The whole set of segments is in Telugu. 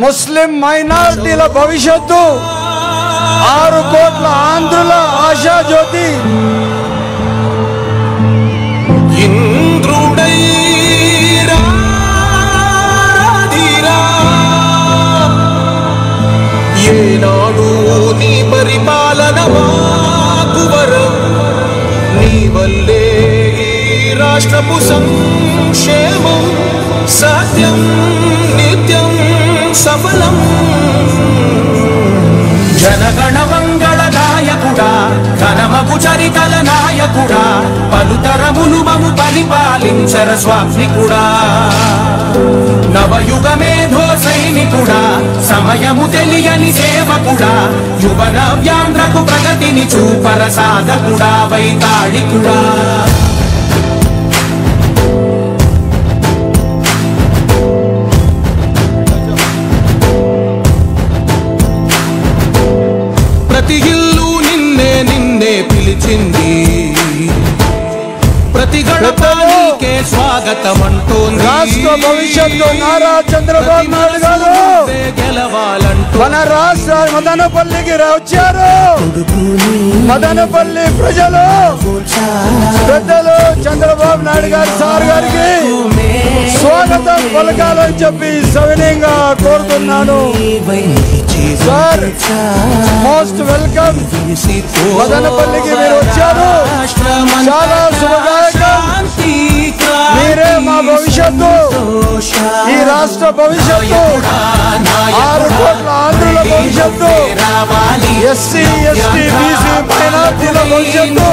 ముస్లిం మైనారిటీల భవిష్యత్తు, 6 కోట్ల ఆంధ్రుల ఆశాజ్యోతి. ఏనాడు నీ పరిపాలన మాకు వరం, నీ వల్లే ఈ రాష్ట్రపు సంక్షేమం సత్యం నిత్యం సఫలం. జనగణ మంగళ నాయకుడా, ఘనమగు చరితల నాయకుడా, పలుతరములు మము పరిపాలించర స్వామికుడా. నవయుగ మేధో సైనికుడా, సమయము తెలియని సేవకుడా, యువన వ్యాంధ్రకు ప్రగతిని చూపర సాధకుడా, వైతాళికుడా. ప్రతి ఇల్లు నిన్నే నిన్నే పిలిచింది, ప్రతి గణపానికే స్వాగతం అంటోంది. రాష్ట్ర భవిష్యత్తు నారా చంద్రబాబు నాయుడు గారు గెలవాలంటూ మన రాష్ట్ర మదనపల్లికి వచ్చారు. మదనపల్లి ప్రజలు పెద్దలు చంద్రబాబు నాయుడు గారు సార్ గారికి స్వాగతం పలకాలని చెప్పి సవినయంగా కోరుతున్నాను. Sir most welcome. మదనపల్లికి మీరు వచ్చారు, చాలా శుభదాయకం. మీరే మా భవిష్యత్తు, ఈ రాష్ట్ర భవిష్యత్తు, 6 కోట్ల ఆంధ్రుల భవిష్యత్తు, ఎస్సీ ఎస్టీ బీసీ మైనార్టీల భవిష్యత్తు.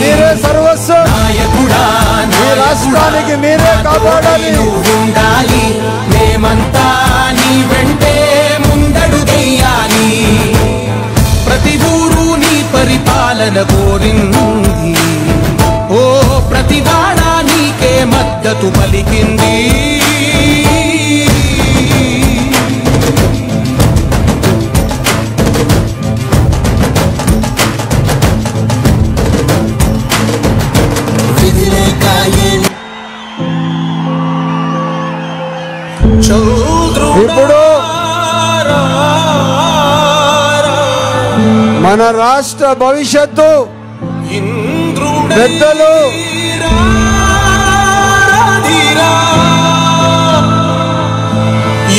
మీరే సర్వస్వం, ఈ రాష్ట్రానికి మీరే కాపాడాలి. మేమంతా నీ వెంటే ముందడుగెయ్యాలి. ప్రతి ఊరు నీ పరిపాలన కోరింది, ఓ ప్రతివాడ నీకే మద్దతు పలికింది. ఇప్పుడు మన రాష్ట్ర భవిష్యత్తు పెద్దలు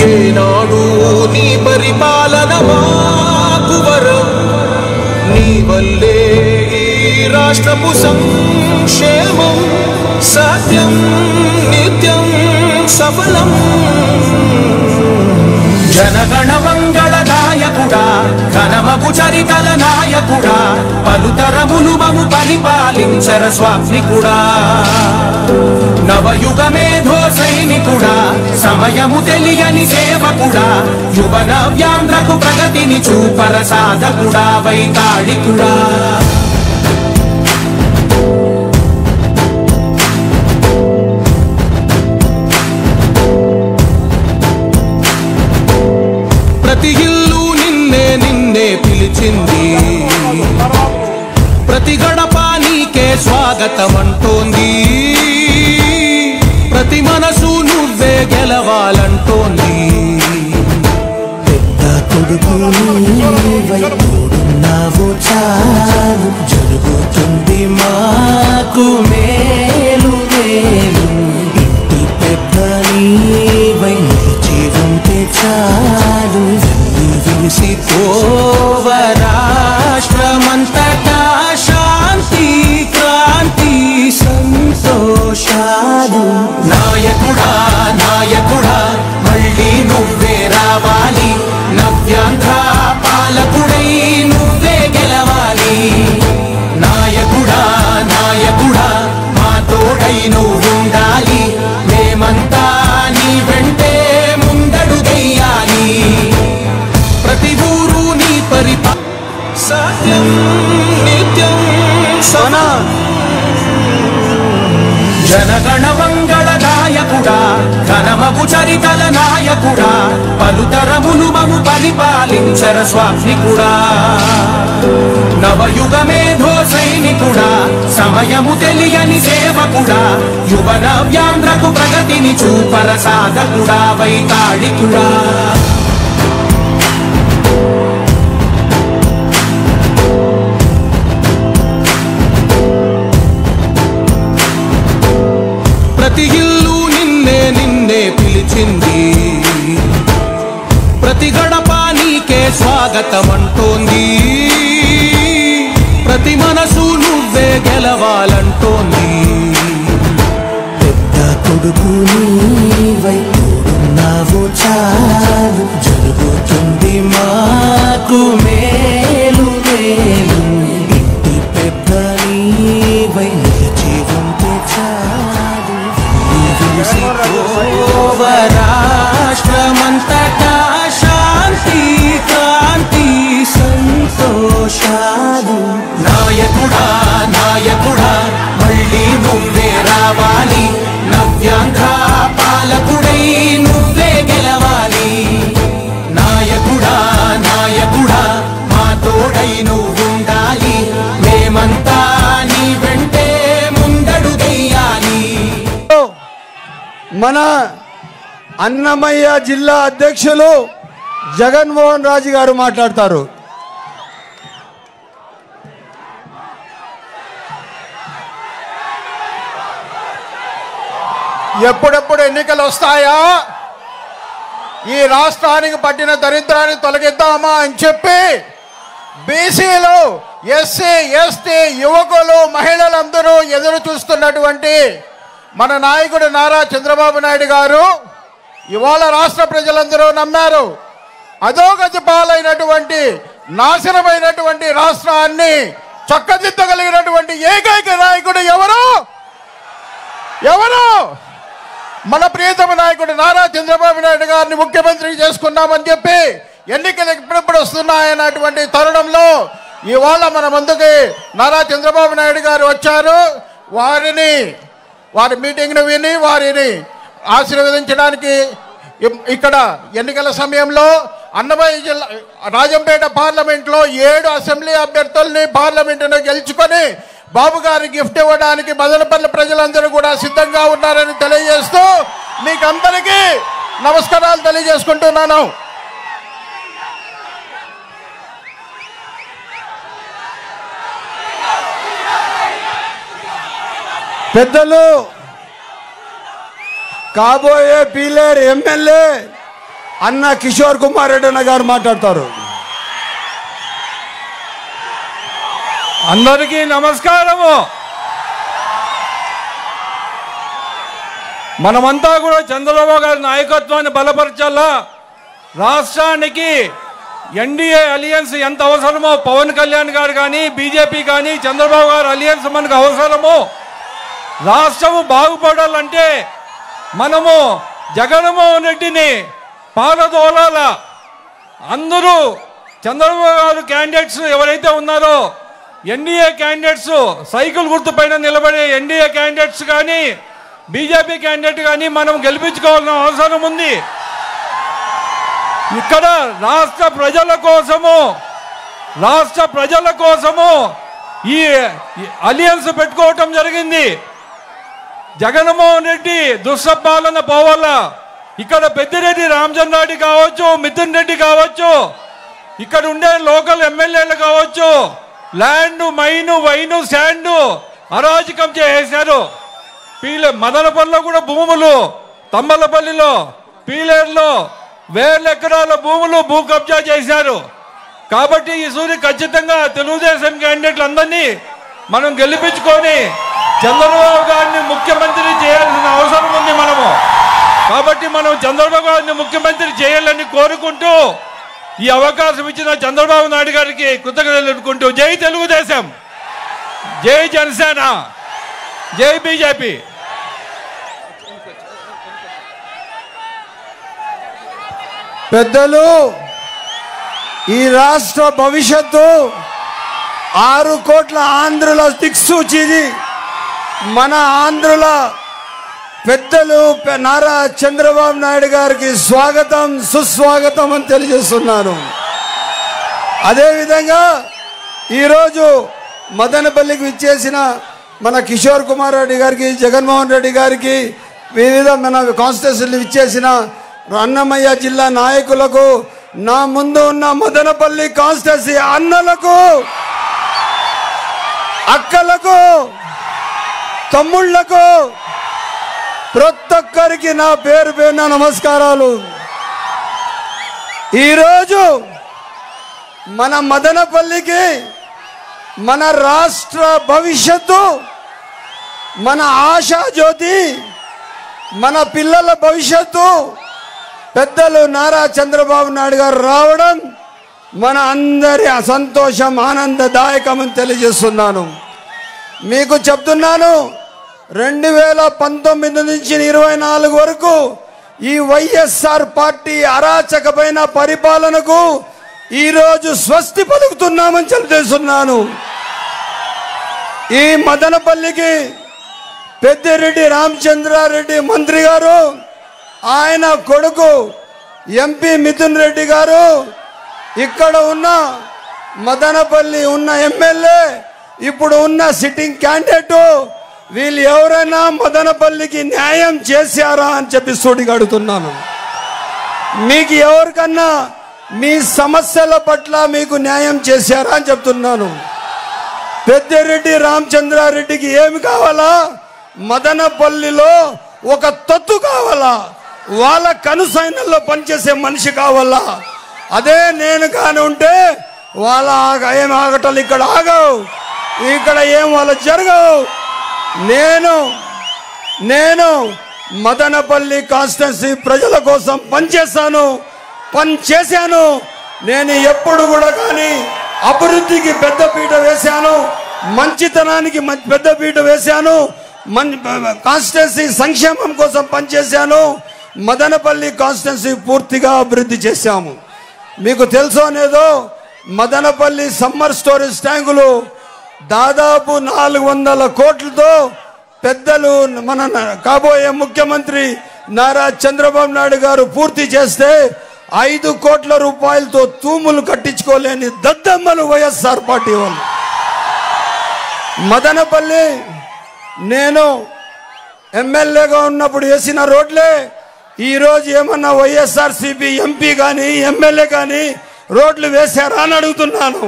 ఏనాడు నీ పరిపాలన మాకు వరం, నీ వల్లే ఈ రాష్ట్రపు సంక్షేమం సత్యం నిత్యం సఫలం. జనగణ మంగళ నాయకుడా, ఘనమగు చరితల నాయకుడా, పలుతరములు మము పరిపాలించర స్వామికుడా. నవయుగ మేధో సైనికుడా, సమయము తెలియని సేవకుడా, యువన వ్యాంధ్రకు ప్రగతిని చూపర సాధకుడా, వైతాళికుడా. ప్రతి ఇల్లు నిన్నే నిన్నే పిలిచింది, ప్రతి గడప నీకే స్వాగతం అంటోంది. ప్రతి మనసు నువ్వే గెలవాలంటోంది. పెద్ద కొడుకు నీవైనావు చాలు, జరుగుతుంది మాకు మేలు మేలు. ఇంటి పెద్ద నీవై నిలిచి ఉంటే చాలు, విసిపోవ రాష్ట్రమంతటా శాంతి క్రాంతి సంతోషాలు. నాయకుడా నాయకుడా మళ్ళీ నువ్వే రావాలి, నవ్యాంధ్ర పాలకుడై నువ్వే గెలవాలి. నాయకుడా నాయకుడా మా తోడై నువ్వుండాలి, మేమంతా నీ వెంటే ముందడుగెయ్యాలి. నాయకుడా పలుతరములు మము పరిపాలించర స్వామికుడా నవయుగమేధో సైనికుడా సమయము తెలియని సేవకుడా యువ నవ్యాంధ్రకు ప్రగతిని చూపర సాధకుడా వైతాళికుడా ప్రతి ఇల్లు నిన్నే నిన్నే పిలిచింది ప్రతి గడప నీకే స్వాగతం అంటోంది ప్రతి మనసు నువ్వే గెలవాలంటోంది పెద్ద కొడుకు నీవై తోడున్నావు చాలు జరుగుతుంది మాకు మేలు మేలు ఇంటి పెద్ద నీవై నిలిచి ఉంటే చాలు రాష్ట్రమంతటా శాంతి క్రాంతి సంతోషాలు నాయకుడా నాయకుడా మళ్ళీ నువ్వే రావాలి నవ్యాంధ్ర పాలకుడై నువ్వే గెలవాలి నాయకుడా నాయకుడా మా తోడై నువ్వుండాలి మేమంతా నీ వెంటే ముందడుగెయ్యాలి మన అన్నమయ్య జిల్లా అధ్యక్షులు జగన్మోహన్ రాజు గారు మాట్లాడతారు. ఎప్పుడెప్పుడు ఎన్నికలు వస్తాయా, ఈ రాష్ట్రానికి పట్టిన దరిద్రాన్ని తొలగిద్దామా అని చెప్పి బీసీలు, ఎస్సీ, ఎస్టీ, యువకులు, మహిళలందరూ ఎదురు చూస్తున్నటువంటి మన నాయకుడు నారా చంద్రబాబు నాయుడు గారు ఇవాళ రాష్ట్ర ప్రజలందరూ నమ్మారు. అధోగతి పాలైనటువంటి నాశనమైనటువంటి రాష్ట్రాన్ని చక్కదిద్దగలిగినటువంటి ఏకైక నాయకుడు ఎవరు? మన ప్రియతమ నాయకుడు నారా చంద్రబాబు నాయుడు గారిని ముఖ్యమంత్రి చేసుకున్నామని చెప్పి ఎన్నికలు ఎప్పుడెప్పుడు వస్తున్నాయన్నటువంటి తరుణంలో ఇవాళ మన ముందుకి నారా చంద్రబాబు నాయుడు గారు వచ్చారు. వారి మీటింగ్ను విని వారిని ఆశీర్వదించడానికి ఇక్కడ ఎన్నికల సమయంలో అన్నమయ్య జిల్లా రాజంపేట పార్లమెంట్లో 7 అసెంబ్లీ అభ్యర్థుల్ని పార్లమెంటును గెలుచుకొని బాబు గారి గిఫ్ట్ ఇవ్వడానికి మదనపల్లి ప్రజలందరూ కూడా సిద్ధంగా ఉన్నారని తెలియజేస్తూ మీకు అందరికీ నమస్కారాలు తెలియజేసుకుంటున్నాను. పెద్దలు కాబోయే పీలేరు ఎమ్మెల్యే అన్న కిషోర్ కుమార్ రెడ్డి అన్న గారు మాట్లాడతారు. అందరికీ నమస్కారము. మనమంతా కూడా చంద్రబాబు గారి నాయకత్వాన్ని బలపరచాలా. రాష్ట్రానికి ఎన్డీఏ అలియన్స్ ఎంత అవసరమో పవన్ కళ్యాణ్ గారు కానీ బీజేపీ కానీ చంద్రబాబు గారు అలియన్స్ మనకు అవసరము. రాష్ట్రము బాగుపడాలంటే మనము జగన్మోహన్ రెడ్డిని పారదోలాల. అందరూ చంద్రబాబు గారు క్యాండిడేట్స్ ఎవరైతే ఉన్నారో ఎన్డీఏ క్యాండిడేట్స్, సైకిల్ గుర్తుపైన నిలబడే ఎన్డీఏ క్యాండిడేట్స్ కానీ బీజేపీ క్యాండిడేట్ కానీ మనం గెలిపించుకోవాల్సిన అవసరం ఉంది. ఇక్కడ రాష్ట్ర ప్రజల కోసము ఈ అలియన్స్ పెట్టుకోవటం జరిగింది. జగన్మోహన్ రెడ్డి దుస్సపాలన పోవాలా. ఇక్కడ పెద్దిరెడ్డి రామచంద్రారెడ్డి కావచ్చు, మిథున్ రెడ్డి కావచ్చు, ఇక్కడ ఉండే లోకల్ ఎమ్మెల్యేలు కావచ్చు, ల్యాండ్, మైను, వైను, శాండు అరాజకం చేసేశారు. మదనపల్లిలో కూడా భూములు, తంబలపల్లిలో, పీలేరులో వేల ఎకరాల భూములు భూ కబ్జా చేశారు. కాబట్టి ఈ సూర్య ఖచ్చితంగా తెలుగుదేశం క్యాండిడేట్లు అందరినీ మనం గెలిపించుకొని చంద్రబాబు గారిని ముఖ్యమంత్రి చేయాల్సిన అవసరం ఉంది మనము. కాబట్టి మనం చంద్రబాబు గారిని ముఖ్యమంత్రి చేయాలని కోరుకుంటూ ఈ అవకాశం ఇచ్చిన చంద్రబాబు నాయుడు గారికి కృతజ్ఞతలు తెలుపుకుంటూ జై తెలుగుదేశం, జై జనసేన, జై బీజేపీ. పెద్దలు, ఈ రాష్ట్ర భవిష్యత్తు 6 కోట్ల ఆంధ్రుల దిక్సూచిది. మన ఆంధ్రుల పెద్దలు నారా చంద్రబాబు నాయుడు గారికి స్వాగతం సుస్వాగతం అని తెలియజేస్తున్నాను. అదేవిధంగా ఈరోజు మదనపల్లికి విచ్చేసిన మన కిషోర్ కుమార్ రెడ్డి గారికి, జగన్మోహన్ రెడ్డి గారికి, వివిధ మన కాన్స్టిట్యూన్సీలు విచ్చేసిన అన్నమయ్య జిల్లా నాయకులకు, నా ముందు ఉన్న మదనపల్లి కాన్స్టిట్యూన్సీ అన్నలకు, అక్కలకు, తమ్ముళ్లకు, ప్రతి ఒక్కరికి నా పేరు పేరున నమస్కారాలు. ఈరోజు మన మదనపల్లికి మన రాష్ట్ర భవిష్యత్తు, మన ఆశా జ్యోతి, మన పిల్లల భవిష్యత్తు పెద్దలు నారా చంద్రబాబు నాయుడు గారు రావడం మన అందరి సంతోషం, ఆనందదాయకం అని తెలియజేస్తున్నాను. మీకు చెప్తున్నాను, 2019 నుంచి 24 వరకు ఈ వైఎస్ఆర్ పార్టీ అరాచకమైన పరిపాలనకు ఈరోజు స్వస్తి పలుకుతున్నామని తెలియజేస్తున్నాను. ఈ మదనపల్లికి పెద్దిరెడ్డి రామచంద్రారెడ్డి మంత్రి గారు, ఆయన కొడుకు ఎంపీ మిథున్ రెడ్డి గారు, ఇక్కడ ఉన్న మదనపల్లి ఉన్న ఎమ్మెల్యే, ఇప్పుడు ఉన్న సిట్టింగ్ క్యాండిడేట్, వీళ్ళు ఎవరైనా మదనపల్లికి న్యాయం చేశారా అని చెప్పి సూటిగా అడుగుతున్నాను. మీకు ఎవరికన్నా మీ సమస్యల పట్ల మీకు న్యాయం చేశారా అని చెప్తున్నాను. పెద్దిరెడ్డి రామచంద్రారెడ్డికి ఏమి కావాలా? మదనపల్లిలో ఒక తత్తు కావాలా, వాళ్ళ కనుసైనల్లో పనిచేసే మనిషి కావాలా. అదే నేను కాని ఉంటే వాళ్ళ ఏం ఆగటాలు ఇక్కడ ఆగవు, ఇక్కడ ఏం వాళ్ళ జరగవు. నేను మదనపల్లి కాన్స్టిట్యున్సీ ప్రజల కోసం పనిచేశాను. నేను ఎప్పుడు కూడా కానీ అభివృద్ధికి పెద్దపీట వేశాను, మంచితనానికి పెద్దపీట వేశాను, కాన్స్టిట్యున్సీ సంక్షేమం కోసం పనిచేశాను. మదనపల్లి కాన్స్టిట్యున్సీ పూర్తిగా అభివృద్ధి చేశాము. మీకు తెలుసో అనేదో, మదనపల్లి సమ్మర్ స్టోరేజ్ ట్యాంకులు దాదాపు 400 కోట్లతో పెద్దలు మన కాబోయే ముఖ్యమంత్రి నారా చంద్రబాబు నాయుడు గారు పూర్తి చేస్తే 5 కోట్ల రూపాయలతో తూములు కట్టించుకోలేని దద్దమ్మలు వైఎస్ఆర్ పార్టీ వాళ్ళు. మదనపల్లి నేను ఎమ్మెల్యేగా ఉన్నప్పుడు వేసిన రోడ్లే ఈరోజు ఏమన్నా వైఎస్ఆర్సీపీ ఎంపీ కానీ ఎమ్మెల్యే కానీ రోడ్లు వేశారా అని అడుగుతున్నాను.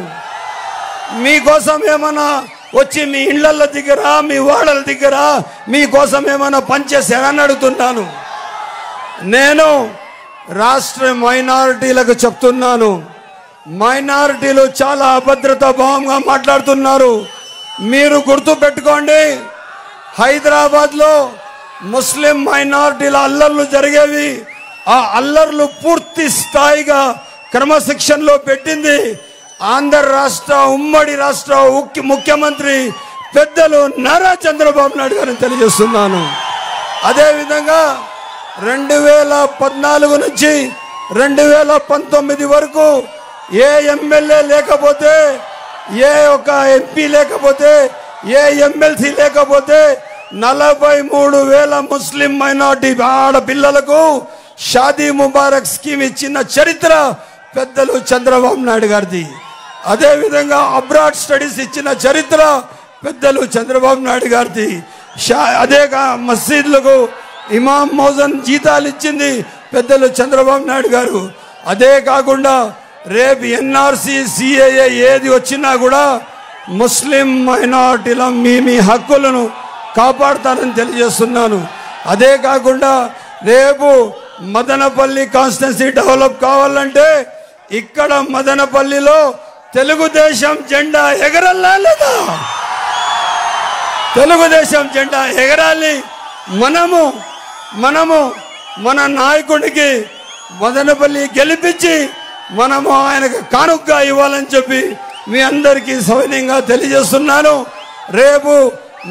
మీకోసం ఏమన్నా వచ్చి మీ ఇళ్ల దగ్గర, మీ వాడల దగ్గర మీకోసం ఏమైనా పనిచేశారా అని అడుగుతున్నాను. నేను రాష్ట్ర మైనారిటీలకు చెప్తున్నాను, మైనారిటీలు చాలా అభద్రతా భావంగా మాట్లాడుతున్నారు. మీరు గుర్తు పెట్టుకోండి, హైదరాబాద్లో ముస్లిం మైనారిటీల అల్లర్లు జరిగేవి. ఆ అల్లర్లు పూర్తి స్థాయిగా క్రమశిక్షణలో పెట్టింది ఆంధ్ర రాష్ట్ర ఉమ్మడి రాష్ట్ర ముఖ్యమంత్రి పెద్దలు నారా చంద్రబాబు నాయుడు గారిని తెలియజేస్తున్నాను. అదేవిధంగా 2014 నుంచి 2019 వరకు ఏ ఎమ్మెల్యే లేకపోతే, ఏ ఒక ఎంపీ లేకపోతే, ఏ ఎమ్మెల్సీ లేకపోతే 43,000 ముస్లిం మైనార్టీ ఆడపిల్లలకు షాదీ ముబారక్ స్కీమ్ ఇచ్చిన చరిత్ర పెద్దలు చంద్రబాబు నాయుడు గారిది. అదేవిధంగా అబ్రాడ్ స్టడీస్ ఇచ్చిన చరిత్ర పెద్దలు చంద్రబాబు నాయుడు గారిది. అదే మసీదులకు ఇమాం మౌజన్ జీతాలు ఇచ్చింది పెద్దలు చంద్రబాబు నాయుడు గారు. అదే కాకుండా రేపు ఎన్ఆర్సీ సిఏఏ ఏది వచ్చినా కూడా ముస్లిం మైనారిటీల మీ హక్కులను కాపాడుతారని తెలియజేస్తున్నాను. అదే కాకుండా రేపు మదనపల్లి కాన్స్టిట్యున్సీ డెవలప్ కావాలంటే ఇక్కడ మదనపల్లిలో తెలుగుదేశం జెండా ఎగరాలా లేదా? తెలుగుదేశం జెండా ఎగరాలి. మనము మన నాయకుడికి మదనపల్లి గెలిపించి మనము ఆయనకు కానుకగా ఇవ్వాలని చెప్పి మీ అందరికీ సవినయంగా తెలియజేస్తున్నాను. రేపు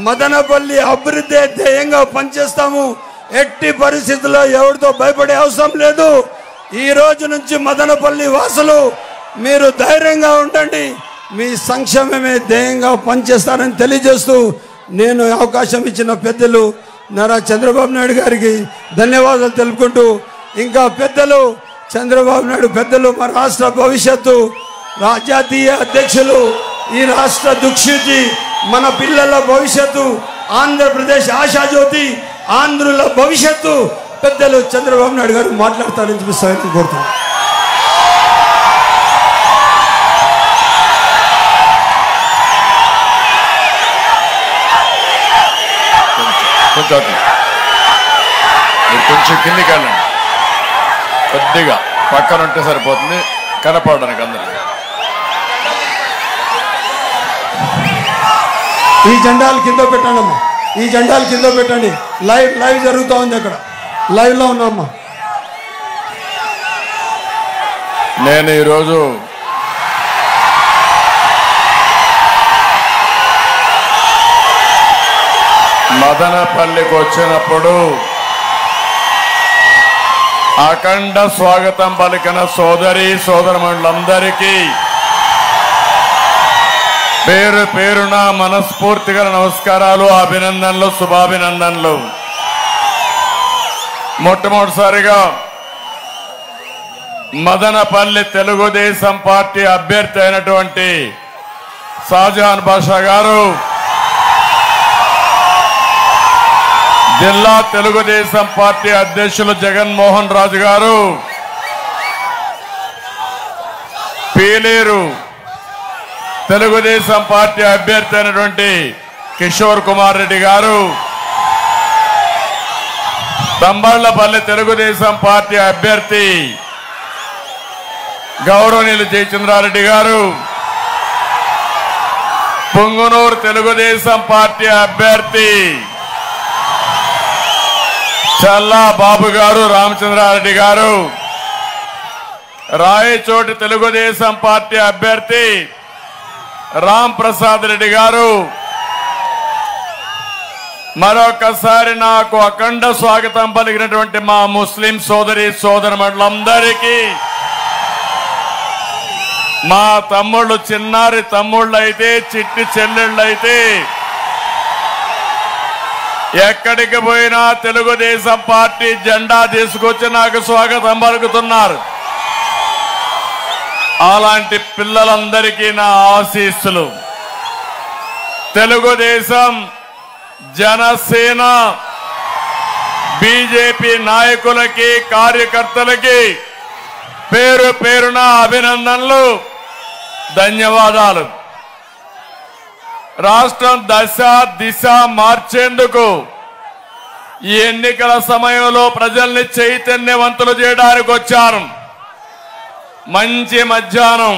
మదనపల్లి అభివృద్ధి ధ్యేయంగా పనిచేస్తాము. ఎట్టి పరిస్థితుల్లో ఎవరితో భయపడే అవసరం లేదు. ఈ రోజు నుంచి మదనపల్లి వాసులు మీరు ధైర్యంగా ఉండండి, మీ సంక్షేమమే ధ్యేయంగా పనిచేస్తారని తెలియజేస్తూ నేను అవకాశం ఇచ్చిన పెద్దలు నారా చంద్రబాబు నాయుడు గారికి ధన్యవాదాలు తెలుపుకుంటూ, ఇంకా పెద్దలు చంద్రబాబు నాయుడు పెద్దలు, మా రాష్ట్ర భవిష్యత్తు జాతీయ అధ్యక్షులు, ఈ రాష్ట్ర దుఃఖితి, మన పిల్లల భవిష్యత్తు, ఆంధ్రప్రదేశ్ ఆశాజ్యోతి, ఆంధ్రుల భవిష్యత్తు పెద్దలు చంద్రబాబు నాయుడు గారు మాట్లాడతారని చెప్పి కోరుతున్నాను. మీరు కొంచెం కిందికి వెళ్ళండి, కొద్దిగా పక్కన ఉంటే సరిపోతుంది కనపడడానికి అందరికి. ఈ జెండాలు కింద పెట్టండి అమ్మా, ఈ జెండాలు కింద పెట్టండి. లైవ్ జరుగుతూ ఉంది, అక్కడ లైవ్లో ఉన్నామ్మా. నేను ఈరోజు మదనపల్లికి వచ్చినప్పుడు అఖండ స్వాగతం పలికిన సోదరి సోదరమణులందరికీ పేరు పేరున మనస్ఫూర్తిగా నమస్కారాలు, అభినందనలు, శుభాభినందనలు. మొట్టమొదటిసారిగా మదనపల్లి తెలుగుదేశం పార్టీ అభ్యర్థి అయినటువంటి షాజహాన్ బాషా గారు, జిల్లా తెలుగుదేశం పార్టీ అధ్యక్షులు జగన్మోహన్ రాజు గారు, పీలేరు తెలుగుదేశం పార్టీ అభ్యర్థి అయినటువంటి కిషోర్ కుమార్ రెడ్డి గారు, తంబళ్లపల్లి తెలుగుదేశం పార్టీ అభ్యర్థి గౌరవనీయులు జయచంద్రారెడ్డి గారు, పుంగనూరు తెలుగుదేశం పార్టీ అభ్యర్థి చల్లా బాబు గారు, రామచంద్రారెడ్డి గారు, రాయచోటి తెలుగుదేశం పార్టీ అభ్యర్థి రామ్ ప్రసాద్ రెడ్డి గారు, మరొకసారి నాకు అఖండ స్వాగతం పలికినటువంటి మా ముస్లిం సోదరి సోదరమణులందరికీ, మా తమ్ముళ్ళు, చిన్నారి తమ్ముళ్ళు అయితే, చిట్టి చెల్లెళ్ళు అయితే, ఎక్కడికి పోయినా తెలుగుదేశం పార్టీ జెండా తీసుకొచ్చి నాకు స్వాగతం పలుకుతున్నారు. అలాంటి పిల్లలందరికీ నా ఆశీస్సులు. తెలుగుదేశం, జనసేన, బీజేపీ నాయకులకి, కార్యకర్తలకి పేరు పేరున అభినందనలు, ధన్యవాదాలు. రాష్ట్రం దశ దిశ మార్చేందుకు ఈ ఎన్నికల సమయంలో ప్రజల్ని చైతన్యవంతులు చేయడానికి వచ్చాను. మంచి మధ్యాహ్నం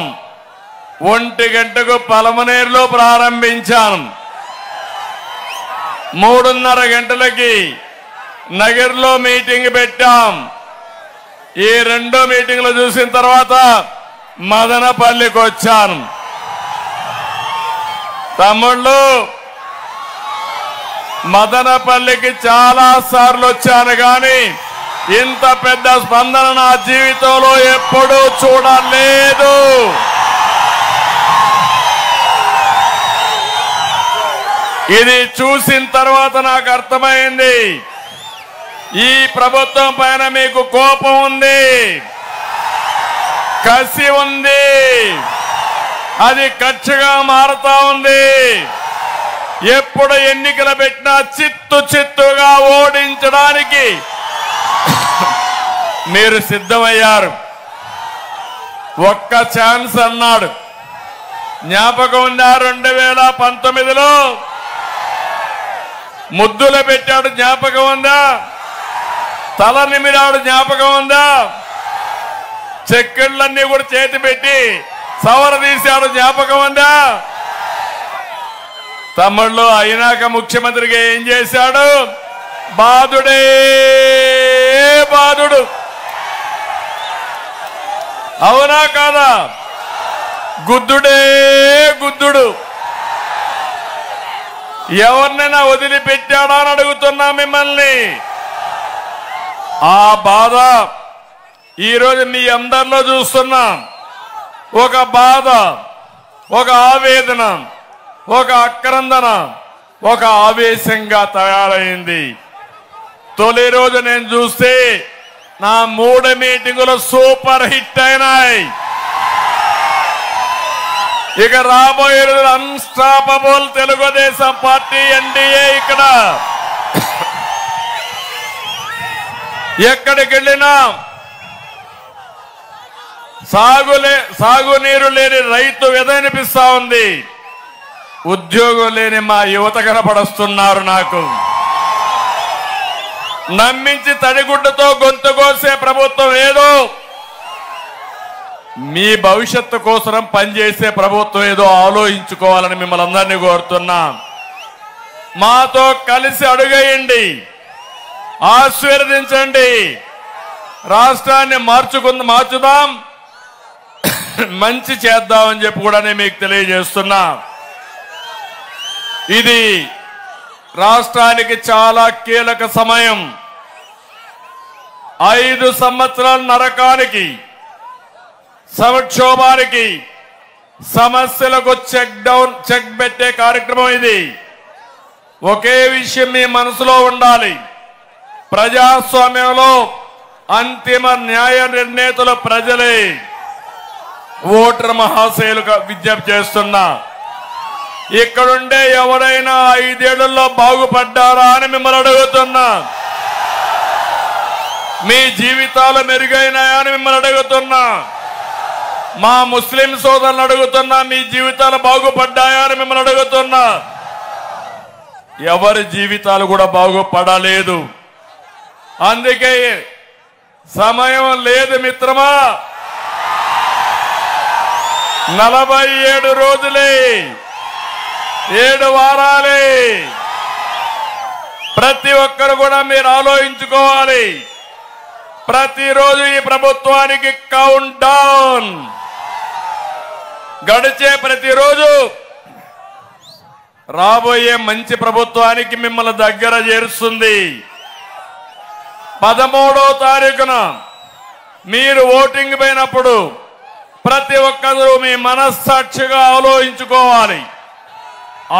1 గంటకు పలమనేరులో ప్రారంభించాను. 3:30 గంటలకి నగర్లో మీటింగ్ పెట్టాం. ఈ 2 మీటింగ్లు చూసిన తర్వాత మదనపల్లికి వచ్చాను. తమ్ముళ్ళు, మదనపల్లికి చాలా సార్లు వచ్చాను కానీ ఇంత పెద్ద స్పందన నా జీవితంలో ఎప్పుడూ చూడలేదు. ఇది చూసిన తర్వాత నాకు అర్థమైంది, ఈ ప్రభుత్వం పైన మీకు కోపం ఉంది, కసి ఉంది, అది కక్షగా మారుతా ఉంది. ఎప్పుడు ఎన్నికలు పెట్టినా చిత్తుగా ఓడించడానికి మీరు సిద్ధమయ్యారు. ఒక్క ఛాన్స్ అన్నాడు, జ్ఞాపకం ఉందా? 2019లో ముద్దులు పెట్టాడు, జ్ఞాపకం ఉందా? తల నిమిరాడు, జ్ఞాపకం ఉందా? చెక్కిళ్ళన్నీ కూడా చేతి పెట్టి సవర తీశాడు, జ్ఞాపకం ఉందా? తమ్ముళ్ళు, అయినాక ముఖ్యమంత్రిగా ఏం చేశాడు? బాధుడే బాధుడు, అవునా కాదా? గుద్దుడే గుద్దుడు. ఎవరినైనా వదిలిపెట్టాడా అని అడుగుతున్నా మిమ్మల్ని. ఆ బాధ ఈరోజు మీ అందరిలో చూస్తున్నాం. ఒక బాధ, ఒక ఆవేదన, ఒక ఆక్రందన, ఒక ఆవేశంగా తయారైంది. తొలి రోజు నేను చూస్తే నా 3 మీటింగులు సూపర్ హిట్ అయినాయి. ఇక రాబోయే అన్స్టాపబుల్ తెలుగుదేశం పార్టీ ఎన్డీఏ ఇక్కడ ఎక్కడికి వెళ్ళినా సాగునీరు లేని రైతు ఎదనిపిస్తా ఉంది. ఉద్యోగం లేని మా యువత కనపడుస్తున్నారు. నాకు నమ్మించి తడిగుడ్డతో గొంతు కోసే ప్రభుత్వం ఏదో, మీ భవిష్యత్తు కోసం పనిచేసే ప్రభుత్వం ఏదో ఆలోచించుకోవాలని మిమ్మల్ని అందరినీ కోరుతున్నాం. మాతో కలిసి అడుగేయండి, ఆశీర్వదించండి, రాష్ట్రాన్ని మార్చుదాం, మంచి చేద్దామని చెప్పి కూడా నేను మీకు తెలియజేస్తున్నా. ఇది రాష్ట్రానికి చాలా కీలక సమయం. 5 సంవత్సరాల నరకానికి, సంక్షోభానికి, సమస్యలకు చెక్ పెట్టే కార్యక్రమం ఇది. ఒకే విషయం మీ మనసులో ఉండాలి. ప్రజాస్వామ్యంలో అంతిమ న్యాయ నిర్ణేతలు ప్రజలే. ఓటర్ మహాశయులుగా విజ్ఞప్తి చేస్తున్నా, ఇక్కడుండే ఎవరైనా 5 ఏళ్లలో బాగుపడ్డారా అని మిమ్మల్ని అడుగుతున్నా. మీ జీవితాలు మెరుగైనాయా అని మిమ్మల్ని అడుగుతున్నా. మా ముస్లిం సోదరులను అడుగుతున్నా, మీ జీవితాలు బాగుపడ్డాయా అని మిమ్మల్ని అడుగుతున్నా. ఎవరి జీవితాలు కూడా బాగుపడలేదు. అందుకే సమయం లేదు మిత్రమా. 47 రోజులే, 7 వారాలే. ప్రతి ఒక్కరు కూడా మీరు ఆలోచించుకోవాలి. ప్రతిరోజు ఈ ప్రభుత్వానికి కౌంట్ డౌన్. గడిచే ప్రతిరోజు రాబోయే మంచి ప్రభుత్వానికి మిమ్మల్ని దగ్గర చేరుస్తుంది. 13వ తారీఖున మీరు ఓటింగ్ పోయినప్పుడు ప్రతి ఒక్కరూ మీ మనస్సాక్షిగా ఆలోచించుకోవాలి.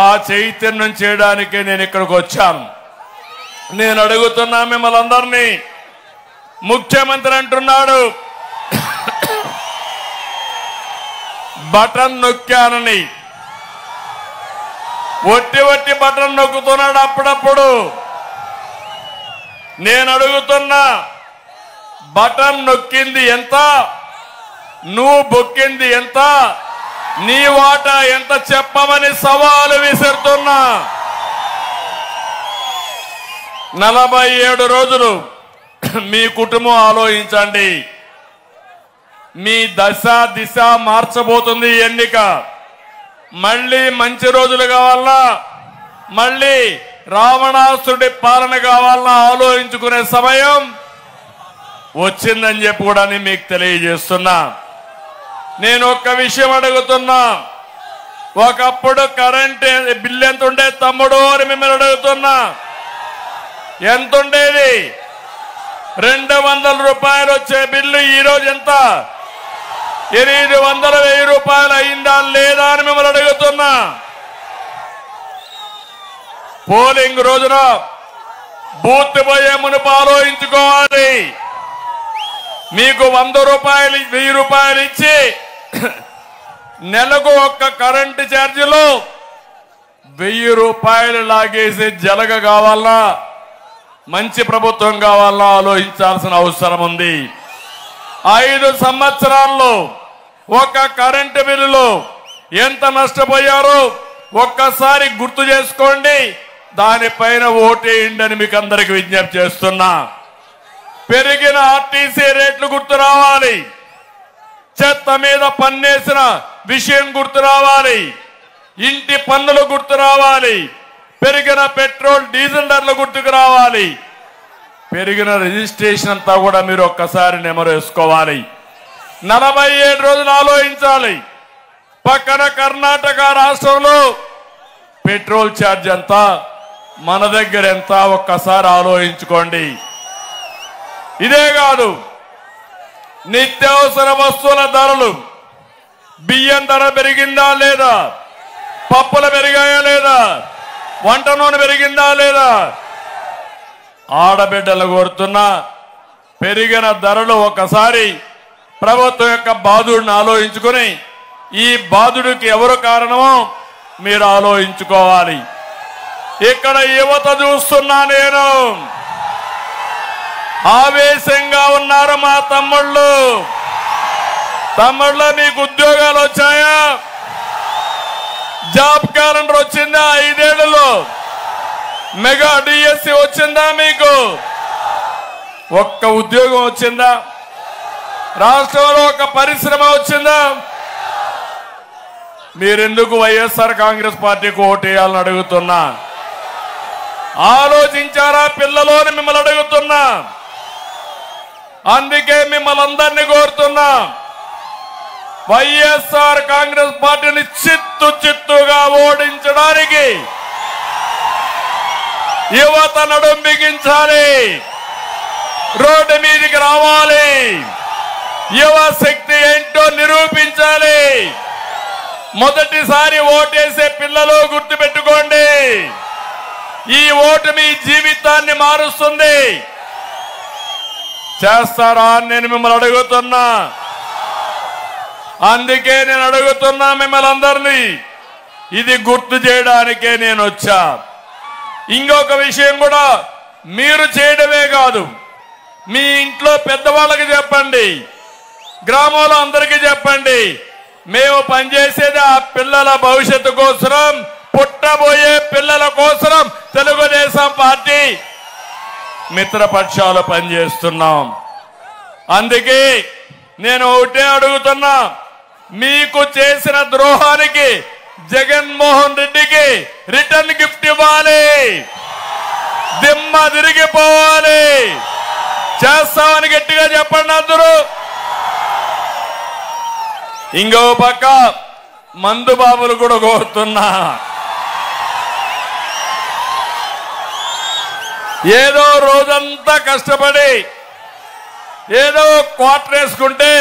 ఆ చైతన్యం చేయడానికే నేను ఇక్కడికి వచ్చాను. నేను అడుగుతున్నా మిమ్మల్ని అందరినీ. ముఖ్యమంత్రి అంటున్నాడు బటన్ నొక్కానని. ఒట్టి బటన్ నొక్కుతున్నాడు అప్పుడప్పుడు. నేను అడుగుతున్నా, బటన్ నొక్కింది ఎంత, నువ్వు బొక్కింది ఎంత, నీ వాటా ఎంత చెప్పమని సవాలు విసురుతున్నా. 47 రోజులు మీ కుటుంబం ఆలోచించండి. మీ దశ దిశ మార్చబోతుంది ఎన్నిక. మళ్ళీ మంచి రోజులు కావాలన్నా, మళ్ళీ రావణాసుడి పాలన కావాలన్నా ఆలోచించుకునే సమయం వచ్చిందని చెప్పి కూడా మీకు తెలియజేస్తున్నా. నేను ఒక్క విషయం అడుగుతున్నా. ఒకప్పుడు కరెంట్ బిల్లు ఎంత ఉండే తమ్ముడు అని మిమ్మల్ని అడుగుతున్నా. ఎంత ఉండేది? 200 రూపాయలు వచ్చే బిల్లు ఈరోజు ఎంత? 800-1000 రూపాయలు అయిందా లేదా అని మిమ్మల్ని అడుగుతున్నా. పోలింగ్ రోజున బూత్ పోయే మునుపు ఆలోచించుకోవాలి. మీకు 100 రూపాయలు 1000 రూపాయలు ఇచ్చి నెలకు ఒక్క కరెంటు ఛార్జీలో 1000 రూపాయలు లాగేసి జలగ కావాలన్నా, మంచి ప్రభుత్వం కావాలన్నా ఆలోచించాల్సిన అవసరం ఉంది. 5 సంవత్సరాల్లో ఒక కరెంటు బిల్లులో ఎంత నష్టపోయారో ఒక్కసారి గుర్తు చేసుకోండి. దానిపైన ఓటేయండి అని మీకు అందరికి విజ్ఞప్తి చేస్తున్నా. పెరిగిన ఆర్టీసీ రేట్లు గుర్తు రావాలి. చెత్త మీద పన్నేసిన విషయం గుర్తు రావాలి. ఇంటి పన్నులు గుర్తు రావాలి. పెరిగిన పెట్రోల్ డీజిల్ ధరలు గుర్తుకు రావాలి. పెరిగిన రిజిస్ట్రేషన్ అంతా కూడా మీరు ఒక్కసారి నెమరేసుకోవాలి. 47 రోజులు ఆలోచించాలి. పక్కన కర్ణాటక రాష్ట్రంలో పెట్రోల్ ఛార్జ్ ఎంత, మన దగ్గర ఎంత ఒక్కసారి ఆలోచించుకోండి. ఇదే కాదు, నిత్యావసర వస్తువుల ధరలు, బియ్యం ధర పెరిగిందా లేదా, పప్పులు పెరిగాయా లేదా, వంట నూనె పెరిగిందా లేదా, ఆడబిడ్డలు కోరుతున్నా పెరిగిన ధరలు ఒకసారి ప్రభుత్వం యొక్క బాధుడిని ఆలోచించుకొని ఈ బాధుడికి ఎవరు కారణమో మీరు ఆలోచించుకోవాలి. ఇక్కడ యువత చూస్తున్నా నేను, ఆవేశంగా ఉన్నారు మా తమ్ముళ్ళు. మీకు ఉద్యోగాలు వచ్చాయా? జాబ్ క్యాలెండర్ వచ్చిందా? 5 ఏళ్లలో మెగా డిఎస్సి వచ్చిందా? మీకు ఒక్క ఉద్యోగం వచ్చిందా? రాష్ట్రంలో ఒక పరిశ్రమ వచ్చిందా? మీరెందుకు వైఎస్ఆర్ కాంగ్రెస్ పార్టీకి ఓటేయాలని అడుగుతున్నా. ఆలోచించారా పిల్లలోని మిమ్మల్ని అడుగుతున్నా. అందుకే మిమ్మల్ని అందరినీ కోరుతున్నా, వైఎస్ఆర్ కాంగ్రెస్ పార్టీని చిత్తుగా ఓడించడానికి యువత నడుం బిగించాలి, రోడ్డు మీదకి రావాలి, యువ శక్తి ఏంటో నిరూపించాలి. మొదటిసారి ఓటేసే పిల్లలు గుర్తుపెట్టుకోండి, ఈ ఓటు మీ జీవితాన్ని మారుస్తుంది. చేస్తారా అని నేను మిమ్మల్ని అడుగుతున్నా. అందుకే నేను అడుగుతున్నా మిమ్మల్ని అందరినీ, ఇది గుర్తు చేయడానికే నేను వచ్చా. ఇంకొక విషయం కూడా మీరు చేయడమే కాదు, మీ ఇంట్లో పెద్దవాళ్ళకి చెప్పండి, గ్రామంలో అందరికీ చెప్పండి. మేము పనిచేసేది ఆ పిల్లల భవిష్యత్తు కోసం, పుట్టబోయే పిల్లల కోసం తెలుగుదేశం పార్టీ మిత్రపక్షాలు పనిచేస్తున్నాం. అందుకే నేను ఒకటే అడుగుతున్నా, మీకు చేసిన ద్రోహానికి జగన్మోహన్ రెడ్డికి రిటర్న్ గిఫ్ట్ ఇవ్వాలి, దిమ్మ తిరిగిపోవాలి. చేస్తామని గట్టిగా చెప్పండి అందరూ. ఇంకో పక్క మందు బాబులు కూడా కోరుతున్నా, ఏదో రోజంతా కష్టపడి ఏదో క్వార్టర్ వేసుకుంటే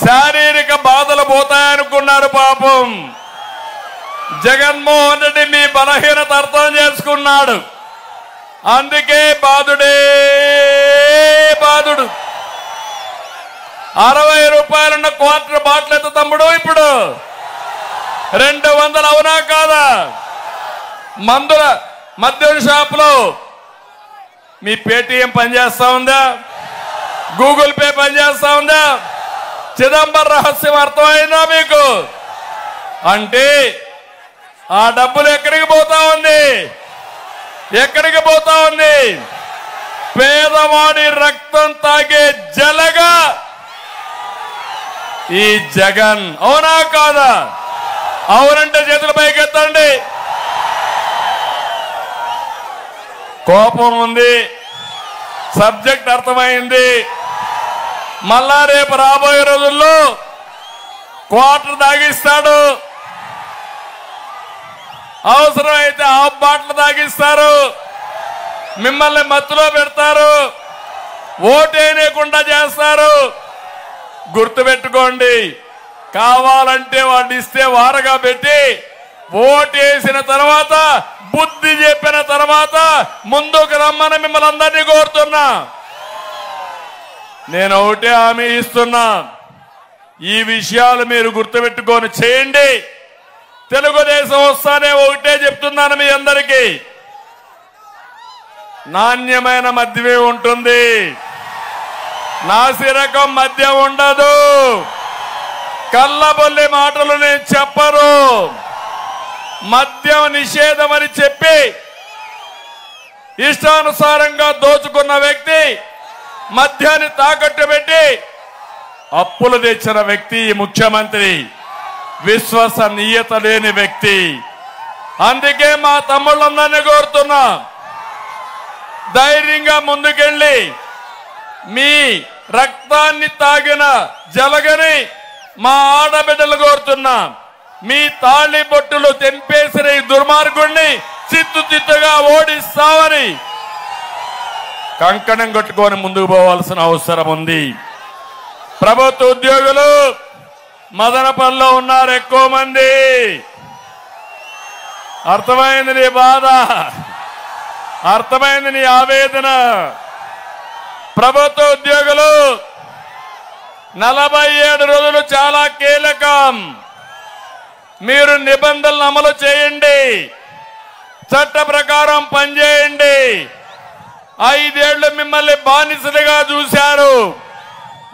శారీరక బాధలు పోతాయనుకున్నారు. పాపం జగన్మోహన్ రెడ్డి మీ బలహీనత అర్థం చేసుకున్నాడు. అందుకే బాధుడే బాధుడు. 60 రూపాయలున్న క్వార్టర్ బాటిల్ ఎంత తమ్ముడు? ఇప్పుడు 200. అవునా కాదా? మద్యం షాపులో మీ పేటీఎం పనిచేస్తా ఉందా? గూగుల్ పే పనిచేస్తా ఉందా? చిదంబరం రహస్యం అర్థమైందా మీకు? అంటే ఆ డబ్బులు ఎక్కడికి పోతా ఉంది? ఎక్కడికి పోతా ఉంది? పేదవాడి రక్తం తాగే జలగా ఈ జగన్. అవునా కాదా? అవునంటే చేతుల పైకెత్తండి. కోపం ఉంది, సబ్జెక్ట్ అర్థమైంది. మళ్ళా రేపు రాబోయే రోజుల్లో క్వార్టర్ తాగిస్తాడు, అవసరమైతే హాఫ్ బాటిల్ తాగిస్తారు, మిమ్మల్ని మత్తులో పెడతారు, ఓటేయకుండా చేస్తారు. గుర్తుపెట్టుకోండి, కావాలంటే వాడిని ఇస్తే వారగా పెట్టి ఓటేసిన తర్వాత బుద్ధి చెప్పిన తర్వాత ముందుకు రమ్మని మిమ్మల్ని అందరినీ కోరుతున్నా. నేను ఒకటే హామీ ఇస్తున్నా, ఈ విషయాలు మీరు గుర్తుపెట్టుకొని చేయండి. తెలుగుదేశం వస్తానే ఒకటే చెప్తున్నాను మీ అందరికీ, నాణ్యమైన మద్యమే ఉంటుంది, నాసిరకం మద్యం ఉండదు. కళ్ళబొల్లి మాటలు నేను చెప్పరు. మద్యం నిషేధం అని చెప్పి ఇష్టానుసారంగా దోచుకున్న వ్యక్తి, మద్యాన్ని తాకట్టు పెట్టి అప్పులు తెచ్చిన వ్యక్తి ముఖ్యమంత్రి, విశ్వసనీయత లేని వ్యక్తి. అందుకే మా తమ్ముళ్ళందరినీ కోరుతున్నా, ధైర్యంగా ముందుకెళ్ళి మీ రక్తాన్ని తాగిన జలగని మా ఆడబిడ్డలు కోరుతున్నా, మీ తాళి బొట్టులు తెంపేసిన ఈ దుర్మార్గుణ్ణి చిత్తుగా ఓడిస్తామని కంకణం కట్టుకొని ముందుకు పోవాల్సిన అవసరం ఉంది. ప్రభుత్వ ఉద్యోగులు మదనపల్లిలో ఉన్నారు ఎక్కువ మంది. అర్థమైంది నీ బాధ, అర్థమైంది నీ ఆవేదన. ప్రభుత్వ ఉద్యోగులు 47 రోజులు చాలా కీలకం. మీరు నిబంధనలు అమలు చేయండి, చట్ట ప్రకారం పనిచేయండి. 5 ఏళ్లు మిమ్మల్ని బానిసలుగా చూశారు,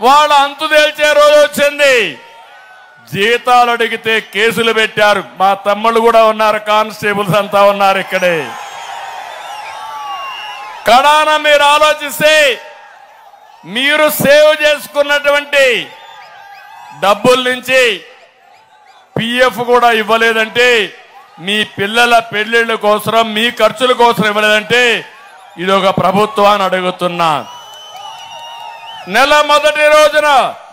వాళ్ళ అంతు తేల్చే రోజు వచ్చింది. జీతాలు అడిగితే కేసులు పెట్టారు. మా తమ్ముళ్ళు కూడా ఉన్నారు, కానిస్టేబుల్స్ అంతా ఉన్నారు ఇక్కడే. కడాన మీరు ఆలోచిస్తే మీరు సేవ్ చేసుకున్నటువంటి డబ్బుల నుంచి పిఎఫ్ కూడా ఇవ్వలేదంటే, మీ పిల్లల పెళ్లిళ్ళ కోసం మీ ఖర్చుల కోసం ఇవ్వలేదంటే ఇది ఒక ప్రభుత్వాన్ని అడుగుతున్నా. నెల మొదటి రోజున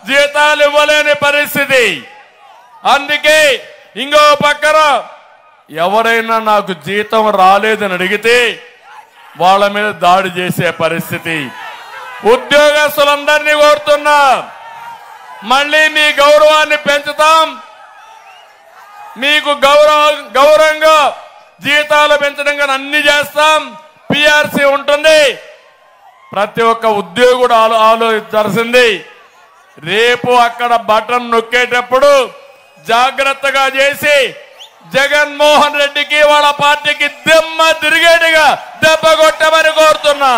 జీతాలు ఇవ్వలేని పరిస్థితి. అందుకే ఇంకో పక్కన ఎవరైనా నాకు జీతం రాలేదని అడిగితే వాళ్ళ మీద దాడి చేసే పరిస్థితి. ఉద్యోగస్తులందరినీ కోరుతున్నా, మళ్ళీ మీ గౌరవాన్ని పెంచుతాం. మీకు గౌరవంగా జీతాలు పెంచడం కానీ అన్ని చేస్తాం. పిఆర్సీ ఉంటుంది. ప్రతి ఒక్క ఉద్యోగుడు ఆలోచించాల్సింది, రేపు అక్కడ బటన్ నొక్కేటప్పుడు జాగ్రత్తగా చేసి జగన్మోహన్ రెడ్డికి వాళ్ళ పార్టీకి దిమ్మ తిరిగేట్టుగా దెబ్బ కొట్టమని కోరుతున్నా.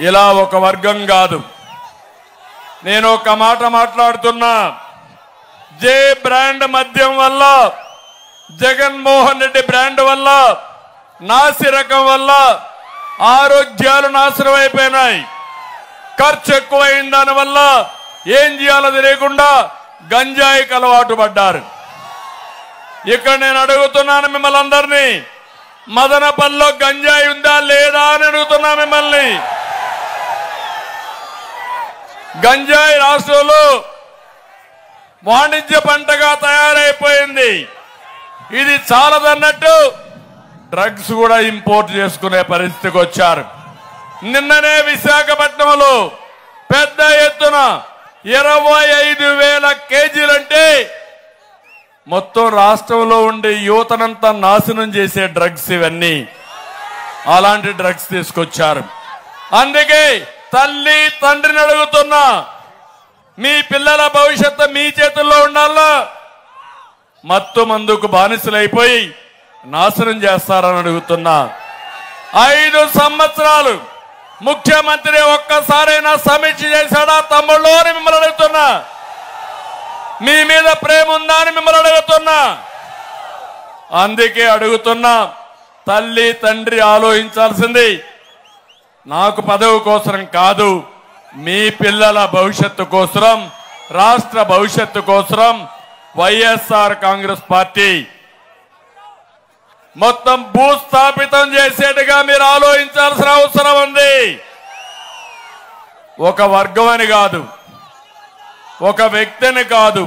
ఇలా ఒక వర్గం కాదు. నేను ఒక మాట మాట్లాడుతున్నా. జే బ్రాండ్ మద్యం వల్ల, జగన్మోహన్ రెడ్డి బ్రాండ్ వల్ల, నాసి రకం వల్ల ఆరోగ్యాలు నాశనం అయిపోయినాయి. ఖర్చు ఎక్కువైన దానివల్ల ఏం చేయాలో తెలియకుండా గంజాయికి అలవాటు పడ్డారు. ఇక్కడ నేను అడుగుతున్నాను మిమ్మల్ని అందరినీ, మదనపల్లిలో గంజాయి ఉందా లేదా అని అడుగుతున్నా మిమ్మల్ని. గంజాయి రాష్ట్రంలో వాణిజ్య పంటగా తయారైపోయింది. ఇది చాలదన్నట్టు డ్రగ్స్ కూడా ఇంపోర్ట్ చేసుకునే పరిస్థితికి వచ్చారు. నిన్ననే విశాఖపట్నంలో పెద్ద ఎత్తున 25,000 కేజీలంటే మొత్తం రాష్ట్రంలో ఉండే యువతనంతా నాశనం చేసే డ్రగ్స్ ఇవన్నీ. అలాంటి డ్రగ్స్ తీసుకొచ్చారు. అందుకే తల్లి తండ్రిని అడుగుతున్నా, మీ పిల్లల భవిష్యత్తు మీ చేతుల్లో ఉండాలా? మత్తు మందుకు బానిసలైపోయి నాశనం చేస్తారని అడుగుతున్నా. 5 సంవత్సరాలు ముఖ్యమంత్రి ఒక్కసారైనా సమీక్ష చేశాడా తమ్ముళ్ళు అని మిమ్మల్ని అడుగుతున్నా. మీ మీద ప్రేమ ఉందా అని మిమ్మల్ని అడుగుతున్నా. అందుకే అడుగుతున్నా, తల్లి తండ్రి ఆలోచించాల్సింది నాకు పదవి కోసం కాదు, మీ పిల్లల భవిష్యత్తు కోసం, రాష్ట్ర భవిష్యత్తు కోసం వైఎస్ఆర్ కాంగ్రెస్ పార్టీ మొత్తం భూస్థాపితం చేసేట్టుగా మీరు ఆలోచించాల్సిన అవసరం ఉంది. ఒక వర్గం అని కాదు, ఒక వ్యక్తిని కాదు,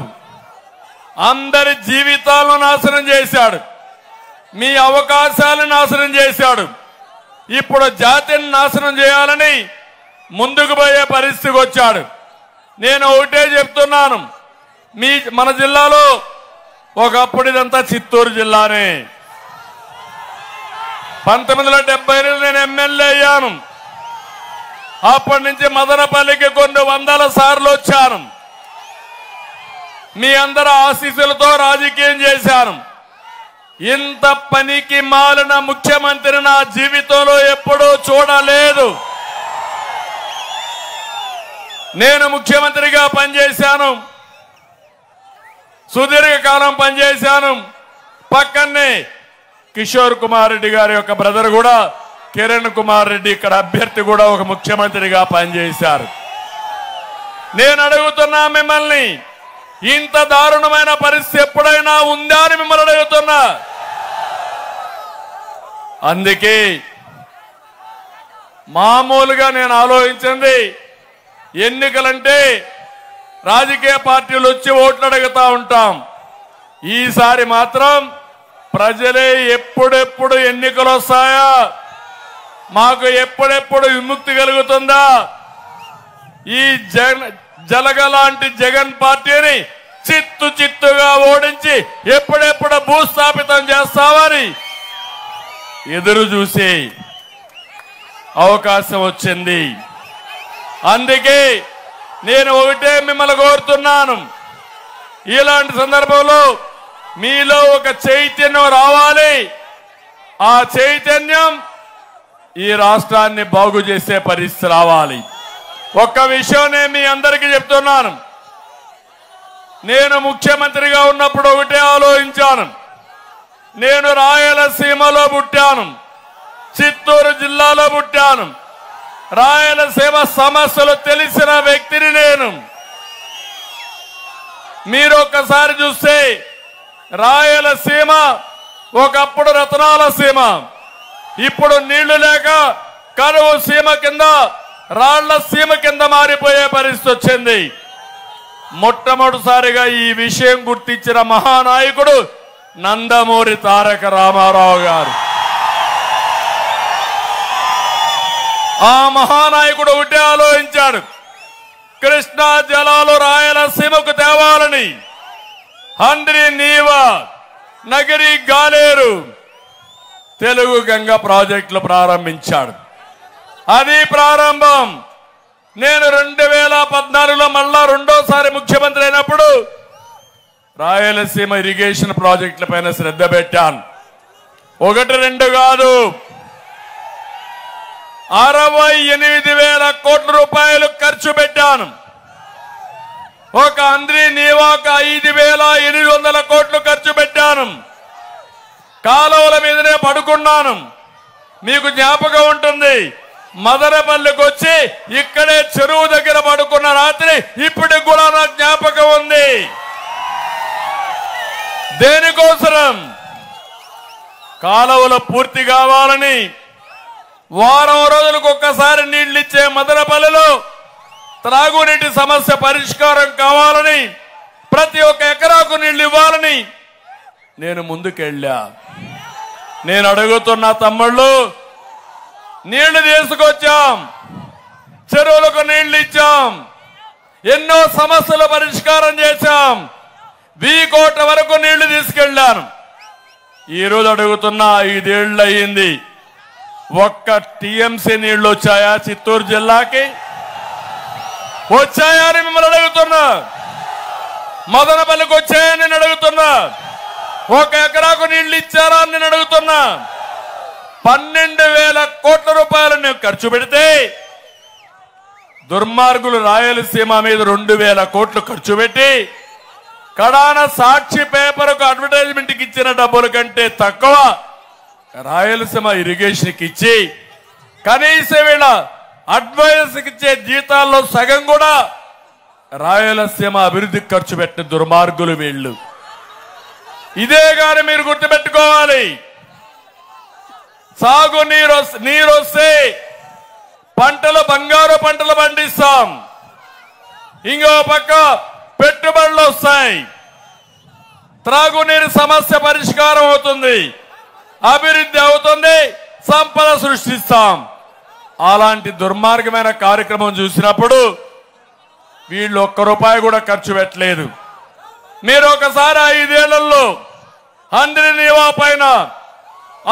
అందరి జీవితాలను నాశనం చేశాడు. మీ అవకాశాలను నాశనం చేశాడు. ఇప్పుడు జాతిని నాశనం చేయాలని ముందుకు పోయే పరిస్థితికి వచ్చాడు. నేను ఒకటే చెప్తున్నాను, మన జిల్లాలో ఒకప్పుడు ఇదంతా చిత్తూరు జిల్లానే. 1970 నేను ఎమ్మెల్యే అయ్యాను. అప్పటి నుంచి మదనపల్లికి కొన్ని 100 సార్లు వచ్చాను. మీ అందరి ఆశీస్సులతో రాజకీయం చేశాను. ఇంత పనికి మాలిన ముఖ్యమంత్రి నా జీవితంలో ఎప్పుడూ చూడలేదు. నేను ముఖ్యమంత్రిగా పనిచేశాను, సుదీర్ఘకాలం పనిచేశాను. పక్కనే కిషోర్ కుమార్ రెడ్డి గారి యొక్క బ్రదర్ కూడా కిరణ్ కుమార్ రెడ్డి ఇక్కడ అభ్యర్థి కూడా ఒక ముఖ్యమంత్రిగా పనిచేశారు. నేను అడుగుతున్నా మిమ్మల్ని, ఇంత దారుణమైన పరిస్థితి ఎప్పుడైనా ఉందా అని మిమ్మల్ని అడుగుతున్నా. అందుకే మామూలుగా నేను ఆలోచించింది, ఎన్నికలంటే రాజకీయ పార్టీలు వచ్చి ఓట్లు అడుగుతా ఉంటాం. ఈసారి మాత్రం ప్రజలే ఎప్పుడెప్పుడు ఎన్నికలు వస్తాయా, మాకు ఎప్పుడెప్పుడు విముక్తి కలుగుతుందా, ఈ జలగలాంటి జగన్ పార్టీని చిత్తుగా ఓడించి ఎప్పుడెప్పుడు భూస్థాపితం చేస్తామని ఎదురు చూసే అవకాశం వచ్చింది. అందుకే నేను ఒకటే మిమ్మల్ని కోరుతున్నాను, ఇలాంటి సందర్భంలో మీలో ఒక చైతన్యం రావాలి. ఆ చైతన్యం ఈ రాష్ట్రాన్ని బాగు చేసే పరిస్థితి రావాలి. ఒక్క విషయం నేను మీ అందరికీ చెప్తున్నాను. నేను ముఖ్యమంత్రిగా ఉన్నప్పుడు ఒకటే ఆలోచించాను. నేను రాయలసీమలో పుట్టాను, చిత్తూరు జిల్లాలో పుట్టాను. రాయలసీమ సమస్యలు తెలిసిన వ్యక్తిని నేను. మీరు ఒక్కసారి చూస్తే రాయలసీమ ఒకప్పుడు రతనాల సీమ, ఇప్పుడు నీళ్లు లేక కరువు సీమ కింద, రాళ్ల సీమ కింద మారిపోయే పరిస్థితి వచ్చింది. మొట్టమొదటిసారిగా ఈ విషయం గుర్తించిన మహానాయకుడు నందమూరి తారక రామారావు గారు. ఆ మహానాయకుడు ఒకటే ఆలోచించాడు, కృష్ణా జలాలు రాయలసీమకు తేవాలని. హంద్రి నీవా, నగిరి గాలేరు, తెలుగు గంగ ప్రాజెక్టులు ప్రారంభించాడు. అది ప్రారంభం. నేను 2014లో మళ్ళా రెండోసారి ముఖ్యమంత్రి అయినప్పుడు రాయలసీమ ఇరిగేషన్ ప్రాజెక్టుల పైన శ్రద్ధ పెట్టాను. 1-2 కాదు, 68,000 కోట్ల రూపాయలు ఖర్చు పెట్టాను. ఒక అంద్రి నీవాక 5,800 కోట్లు ఖర్చు పెట్టాను. కాలువల మీదనే పడుకున్నాను. మీకు జ్ఞాపకం ఉంటుంది, మదనపల్లికి వచ్చి ఇక్కడే చెరువు దగ్గర పడుకున్న రాత్రి ఇప్పటికి కూడా నాకు జ్ఞాపకం ఉంది. దేనికోసం? కాలువలు పూర్తి కావాలని, వారం రోజులకు ఒక్కసారి నీళ్లు ఇచ్చే మదనపల్లిలో త్రాగునీటి సమస్య పరిష్కారం కావాలని, ప్రతి ఒక్క ఎకరాకు నీళ్లు ఇవ్వాలని నేను ముందుకెళ్ళా. నేను అడుగుతున్న తమ్ముళ్ళు, నీళ్లు తీసుకొచ్చాం, చెరువులకు నీళ్లు ఇచ్చాం, ఎన్నో సమస్యలు పరిష్కారం చేశాం, వీకోట వరకు నీళ్లు తీసుకెళ్లాను. ఈరోజు అడుగుతున్నా, 5 ఏళ్ళు అయ్యింది, ఒక్క టీఎంసీ నీళ్లు వచ్చాయా చిత్తూరు జిల్లాకి? వచ్చాయా అని మిమ్మల్ని అడుగుతున్నా. మదనపల్లికి వచ్చాయని నేను అడుగుతున్నా. 1 ఎకరాకు నీళ్లు ఇచ్చారా అని నేను అడుగుతున్నా. 12,000 కోట్ల రూపాయలు నేను ఖర్చు పెడితే దుర్మార్గులు రాయలసీమ మీద 2,000 కోట్లు ఖర్చు పెట్టి కడాన సాక్షి పేపర్కు అడ్వర్టైజ్మెంట్కి ఇచ్చిన డబ్బుల కంటే తక్కువ రాయలసీమ ఇరిగేషన్కి ఇచ్చి, కనీసం వీళ్ళ అడ్వైజర్స్కి ఇచ్చే జీతాల్లో సగం కూడా రాయలసీమ అభివృద్ధికి ఖర్చు పెట్టిన దుర్మార్గులు వీళ్ళు. ఇదే గాని మీరు గుర్తుపెట్టుకోవాలి. సాగు నీరు వస్తే పంటలు, బంగారు పంటలు పండిస్తాం. ఇంకో పక్క పెట్టుబడులు వస్తాయి, త్రాగునీరు సమస్య పరిష్కారం అవుతుంది, అభివృద్ధి అవుతుంది, సంపద సృష్టిస్తాం. అలాంటి దుర్మార్గమైన కార్యక్రమం చూసినప్పుడు వీళ్ళు 1 రూపాయి కూడా ఖర్చు పెట్టలేదు. మీరు ఒకసారి 5 ఏళ్లలో హంద్రి నీవా పైన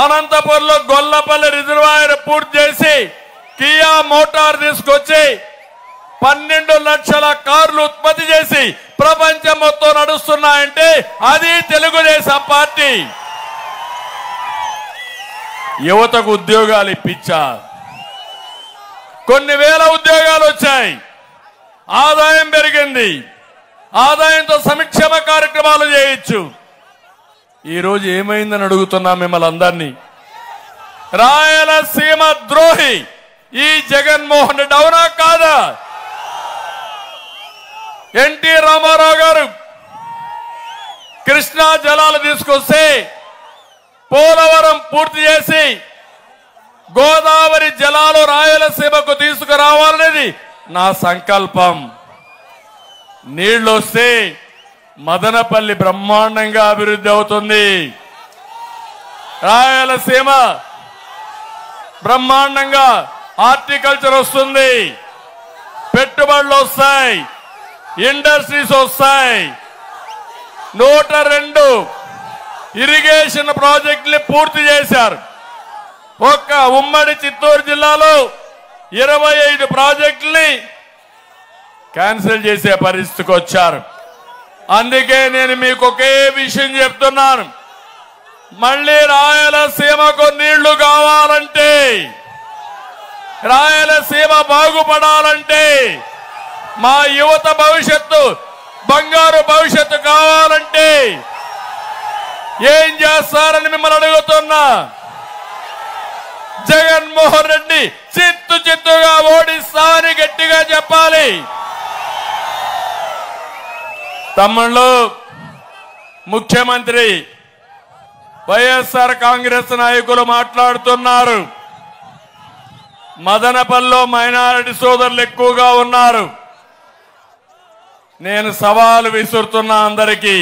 అనంతపురంలో గొల్లపల్లి రిజర్వాయర్ పూర్తి చేసి కియా మోటార్ తీసుకొచ్చి 12 లక్షల కార్లు ఉత్పత్తి చేసి ప్రపంచం మొత్తం నడుస్తున్నాయంటే అది తెలుగుదేశం పార్టీ. యువతకు ఉద్యోగాలు ఇప్పించారు, కొన్ని వేల ఉద్యోగాలు వచ్చాయి, ఆదాయం పెరిగింది, ఆదాయంతో సంక్షేమ కార్యక్రమాలు చేయొచ్చు. ఈరోజు ఏమైందని అడుగుతున్నా మిమ్మల్ని అందరినీ. రాయలసీమ ద్రోహి ఈ జగన్మోహన్ రెడ్డి, అవునా కాదా? ఎన్టీ రామారావు గారు కృష్ణా జలాలు తీసుకొస్తే పోలవరం పూర్తి చేసి గోదావరి జలాలు రాయలసీమకు తీసుకురావాలనేది నా సంకల్పం. నీళ్లు వస్తే మదనపల్లి బ్రహ్మాండంగా అభివృద్ధి అవుతుంది, రాయలసీమ బ్రహ్మాండంగా హార్టికల్చర్ వస్తుంది, పెట్టుబడులు వస్తాయి, ఇండస్ట్రీస్ వస్తాయి. 102 ఇరిగేషన్ ప్రాజెక్టులు పూర్తి చేశారు. ఒక్క ఉమ్మడి చిత్తూరు జిల్లాలో 25 ప్రాజెక్టుల్ని క్యాన్సిల్ చేసే పరిస్థితికి వచ్చారు. అందుకే నేను మీకు ఒకే విషయం చెప్తున్నాను, మళ్ళీ రాయలసీమకు నీళ్లు కావాలంటే, రాయలసీమ బాగుపడాలంటే, మా యువత భవిష్యత్తు బంగారు భవిష్యత్తు కావాలంటే ఏం చేస్తారని మిమ్మల్ని అడుగుతున్నా. జగన్మోహన్ రెడ్డి చిత్తుగా ఓడిస్తామని గట్టిగా చెప్పాలి. తమ్ముళ్ళు, ముఖ్యమంత్రి వైఎస్ఆర్ కాంగ్రెస్ నాయకులు మాట్లాడుతున్నారు, మదనపల్లిలో మైనారిటీ సోదరులు ఎక్కువగా ఉన్నారు. నేను సవాలు విసురుతున్నా అందరికీ,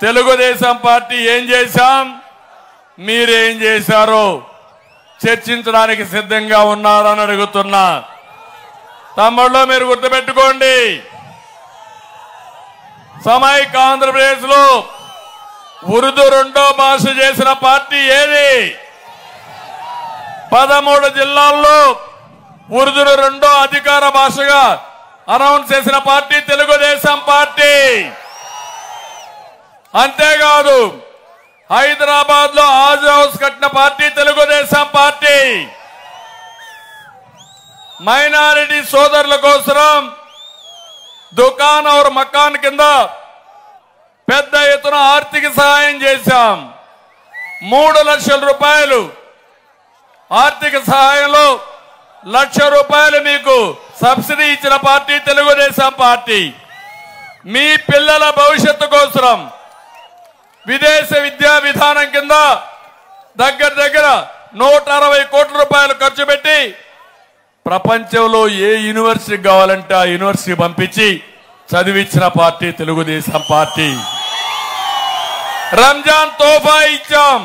తెలుగుదేశం పార్టీ ఏం చేశాం, మీరేం చేశారో చర్చించడానికి సిద్ధంగా ఉన్నారని అడుగుతున్నా. తమ్ముళ్ళు, మీరు గుర్తుపెట్టుకోండి, సమైక్య ఆంధ్రప్రదేశ్ లో ఉర్దూ రెండో భాష చేసిన పార్టీ ఏది? 13 జిల్లాల్లో ఉర్దూను రెండో అధికార భాషగా అనౌన్స్ చేసిన పార్టీ తెలుగుదేశం పార్టీ. అంతేకాదు, హైదరాబాద్ లో ఆజ్ హౌస్ కట్టిన పార్టీ తెలుగుదేశం పార్టీ. మైనారిటీ సోదరుల కోసం దుకాన్ और మకాన్ కింద పెద్ద ఎత్తున ఆర్థిక సహాయం చేశాం. 3 లక్షల రూపాయలు ఆర్థిక సహాయంలో 1 లక్ష రూపాయలు మీకు సబ్సిడీ ఇచ్చిన పార్టీ తెలుగుదేశం పార్టీ. మీ పిల్లల భవిష్యత్తు కోసం విదేశ విద్యా విధానం కింద దగ్గర 160 కోట్ల రూపాయలు ఖర్చు పెట్టి ప్రపంచంలో ఏ యూనివర్సిటీ కావాలంటే ఆ యూనివర్సిటీ పంపించి చదివించిన పార్టీ తెలుగుదేశం పార్టీ. రంజాన్ తోఫా ఇచ్చాం,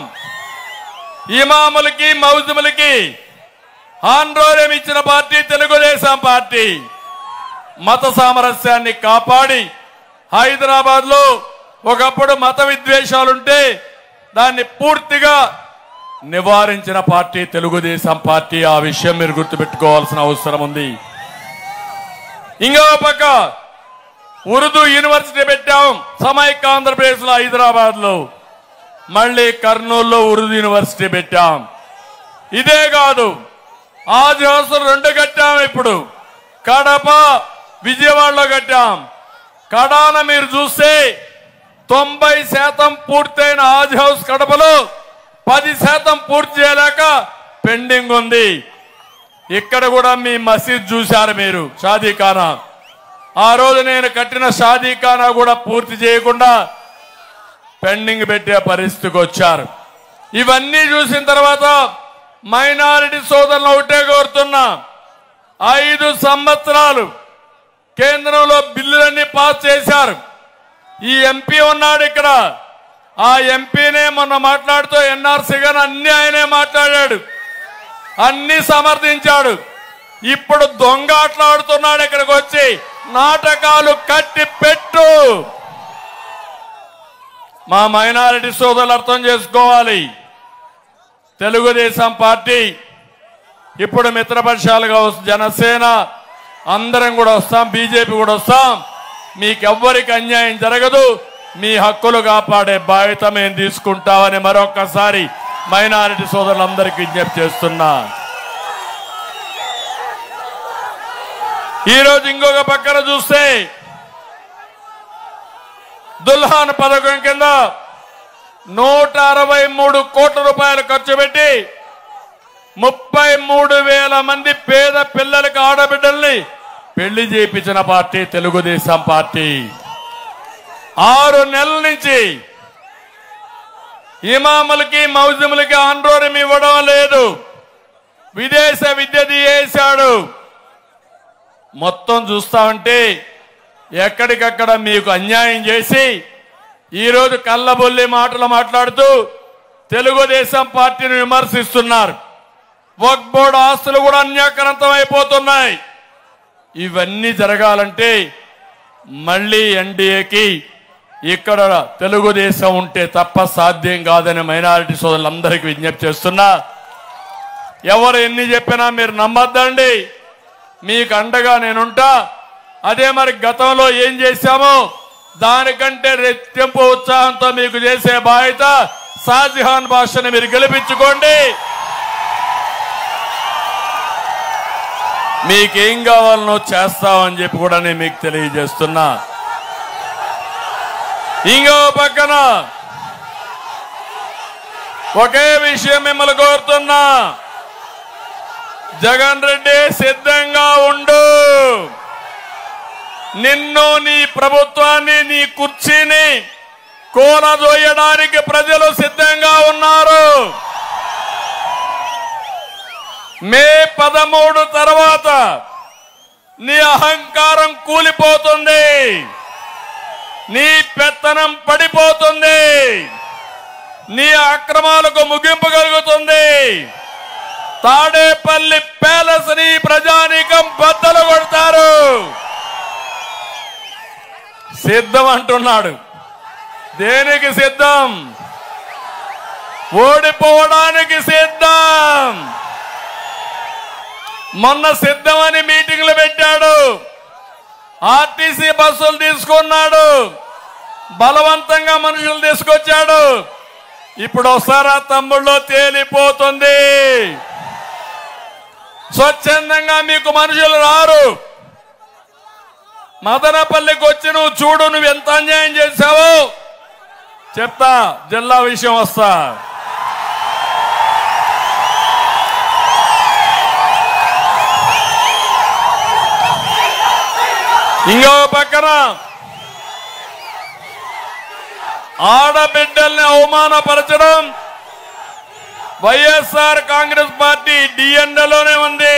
ఇమాములకి మౌజుములకి ఆందోళన ఇచ్చిన పార్టీ తెలుగుదేశం పార్టీ. మత సామరస్యాన్ని కాపాడి హైదరాబాద్ లో ఒకప్పుడు మత విద్వేషాలుంటే దాన్ని పూర్తిగా నివారించిన పార్టీ తెలుగుదేశం పార్టీ. ఆ విషయం మీరు గుర్తుపెట్టుకోవాల్సిన అవసరం ఉంది. ఇంకో పక్క ఉర్దూ యూనివర్సిటీ పెట్టాం సమైక్య ఆంధ్రప్రదేశ్ లో, హైదరాబాద్ లో, మళ్ళీ కర్నూలులో ఉర్దూ యూనివర్సిటీ పెట్టాం. ఇదే కాదు, ఆజ్ హౌస్ 2 కట్టాం. ఇప్పుడు కడప, విజయవాడలో కట్టాం. కడాన మీరు చూస్తే 90% పూర్తయిన ఆజ్ హౌస్ కడపలో 10% పూర్తి చేయలేక పెండింగ్ ఉంది. ఇక్కడ కూడా మీ మసీద్ చూశారు మీరు, షాదీఖానా. ఆ రోజు నేను కట్టిన షాదీఖానా కూడా పూర్తి చేయకుండా పెండింగ్ పెట్టే పరిస్థితికి వచ్చారు. ఇవన్నీ చూసిన తర్వాత మైనారిటీ సోదరులను ఒకటే కోరుతున్నా, 5 సంవత్సరాలు కేంద్రంలో బిల్లులన్నీ పాస్ చేశారు. ఈ ఎంపీ ఉన్నాడు ఇక్కడ, ఆ ఎంపీనే మొన్న మాట్లాడుతూ ఎన్ఆర్సీ గారు అన్ని ఆయనే మాట్లాడాడు, అన్ని సమర్థించాడు. ఇప్పుడు దొంగ ఆటలాడుతున్నాడు. ఇక్కడికి వచ్చి నాటకాలు కట్టి పెట్టు. మా మైనారిటీ సోదరులు అర్థం చేసుకోవాలి, తెలుగుదేశం పార్టీ ఇప్పుడు మిత్రపక్షాలుగా జనసేన అందరం కూడా వస్తాం, బీజేపీ కూడా వస్తాం. మీకెవ్వరికి అన్యాయం జరగదు, మీ హక్కులు కాపాడే బాధ్యత మేము తీసుకుంటామని మరొక్కసారి మైనారిటీ సోదరులందరికీ విజ్ఞప్తి చేస్తున్నా. ఈరోజు ఇంకొక పక్కన చూస్తే దుల్హాన్ పథకం కింద 163 కోట్ల రూపాయలు ఖర్చు పెట్టి 33,000 మంది పేద పిల్లలకి ఆడబిడ్డల్ని పెళ్లి చేయించిన పార్టీ తెలుగుదేశం పార్టీ. 6 నెలల నుంచి ఇమాములకి మౌజుములకి ఆందోళన ఇవ్వడం లేదు, విదేశ విద్య తీయేశాడు. మొత్తం చూస్తా ఉంటే ఎక్కడికక్కడ మీకు అన్యాయం చేసి ఈరోజు కళ్ళబొల్లి మాటలు మాట్లాడుతూ తెలుగుదేశం పార్టీని విమర్శిస్తున్నారు. వక్ఫ్ బోర్డు ఆస్తులు కూడా అన్యాక్రాంతం అయిపోతున్నాయి. ఇవన్నీ జరగాలంటే మళ్ళీ ఎన్డీఏకి ఇక్కడ తెలుగుదేశం ఉంటే తప్ప సాధ్యం కాదని మైనారిటీ సోదరులందరికీ విజ్ఞప్తి చేస్తున్నా. ఎవరు ఎన్ని చెప్పినా మీరు నమ్మద్దండి. మీకు అండగా నేనుంటా. అదే మరి గతంలో ఏం చేశామో దానికంటే రెట్టింపు ఉత్సాహంతో మీకు చేసే బాధ్యత. షాజహాన్ భాషని మీరు గెలిపించుకోండి. మీకేం కావాలనో చేస్తామని చెప్పి కూడా నేను మీకు తెలియజేస్తున్నా. ఇంకో పక్కన ఒకే విషయం మిమ్మల్ని కోరుతున్నా. జగన్ రెడ్డి సిద్ధంగా ఉండు. నిన్ను, నీ ప్రభుత్వాన్ని, నీ కుర్చీని కూలదోయడానికి ప్రజలు సిద్ధంగా ఉన్నారు. మే 13 తర్వాత నీ అహంకారం కూలిపోతుంది, నీ పెత్తనం పడిపోతుంది, నీ అక్రమాలకు ముగింపు కలుగుతుంది. తాడేపల్లి ప్యాలెస్ ని ప్రజానీకం బద్దలు కొడతారు. సిద్ధం అంటున్నాడు. దేనికి సిద్ధం? ఓడిపోవడానికి సిద్ధం. మొన్న సిద్ధమని మీటింగ్లు పెట్టాడు. ఆర్టీసీ బస్సులు తీసుకున్నాడు. బలవంతంగా మనుషులు తీసుకొచ్చాడు. ఇప్పుడు ఒకసారి తమ్ముళ్ళు తేలిపోతుంది. స్వచ్ఛందంగా మీకు మనుషులు రారు. మదనపల్లికి వచ్చి నువ్వు చూడు, నువ్వు ఎంత అన్యాయం చేశావో చెప్తా. జిల్లా విషయం వస్తా. ఇంకో పక్కన ఆడబిడ్డల్ని అవమానపరచడం వైఎస్ఆర్ కాంగ్రెస్ పార్టీ డిఎన్ఏలోనే ఉంది.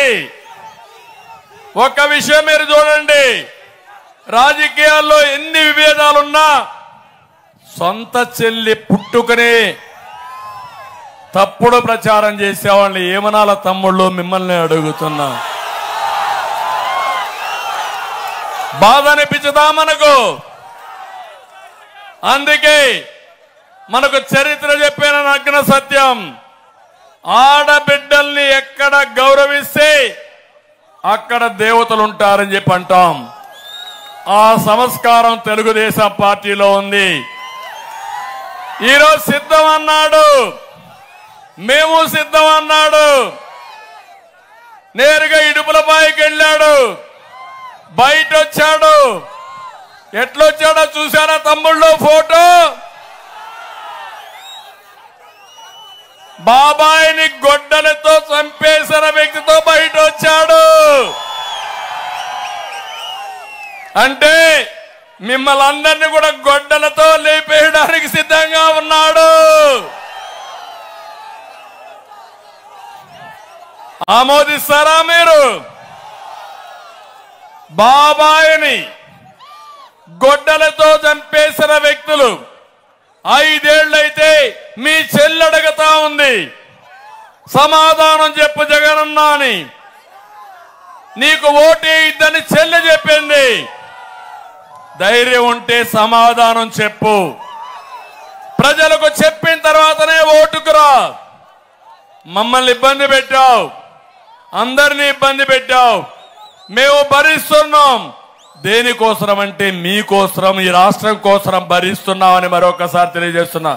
ఒక విషయం మీరు చూడండి, రాజకీయాల్లో ఎన్ని విభేదాలున్నా సొంత చెల్లి పుట్టుకనే తప్పుడు ప్రచారం చేసేవాళ్ళని ఏమనాల తమ్ముళ్ళు? మిమ్మల్ని అడుగుతున్నా. బాధ అనిపించదా మనకు? అందుకే మనకు చరిత్ర చెప్పిన నగ్న సత్యం, ఆడబిడ్డల్ని ఎక్కడ గౌరవిస్తే అక్కడ దేవతలు ఉంటారని చెప్పి అంటాం. ఆ సంస్కారం తెలుగుదేశం పార్టీలో ఉంది. ఈరోజు సిద్ధం అన్నాడు, మేము సిద్ధం అన్నాడు. నేరుగా ఇడుపులపాయకి వెళ్ళాడు, బయట వచ్చాడు. ఎట్లొచ్చాడో చూసారా తమ్ముళ్ళు? ఫోటో బాబాయిని గొడ్డలతో చంపేసిన వ్యక్తితో బయట వచ్చాడు. అంటే మిమ్మల్ని అందరినీ కూడా గొడ్డలతో లేపేయడానికి సిద్ధంగా ఉన్నాడు. ఆమోదిస్తారా మీరు? బాబాయిని గొడ్డలతో చంపేసిన వ్యక్తులు 5 ఏళ్లైతే మీ చెల్లి అడుగుతా ఉంది, సమాధానం చెప్పు జగనన్న అని. నీకు ఓటే ఇద్దని చెల్లి చెప్పింది. ధైర్యం ఉంటే సమాధానం చెప్పు. ప్రజలకు చెప్పిన తర్వాతనే ఓటుకురా. మమ్మల్ని ఇబ్బంది పెట్టావు, అందరినీ ఇబ్బంది పెట్టావు. మేము భరిస్తున్నాం. దేనికోసం అంటే మీకోసం, ఈ రాష్ట్రం కోసం భరిస్తున్నామని మరొకసారి తెలియజేస్తున్నా.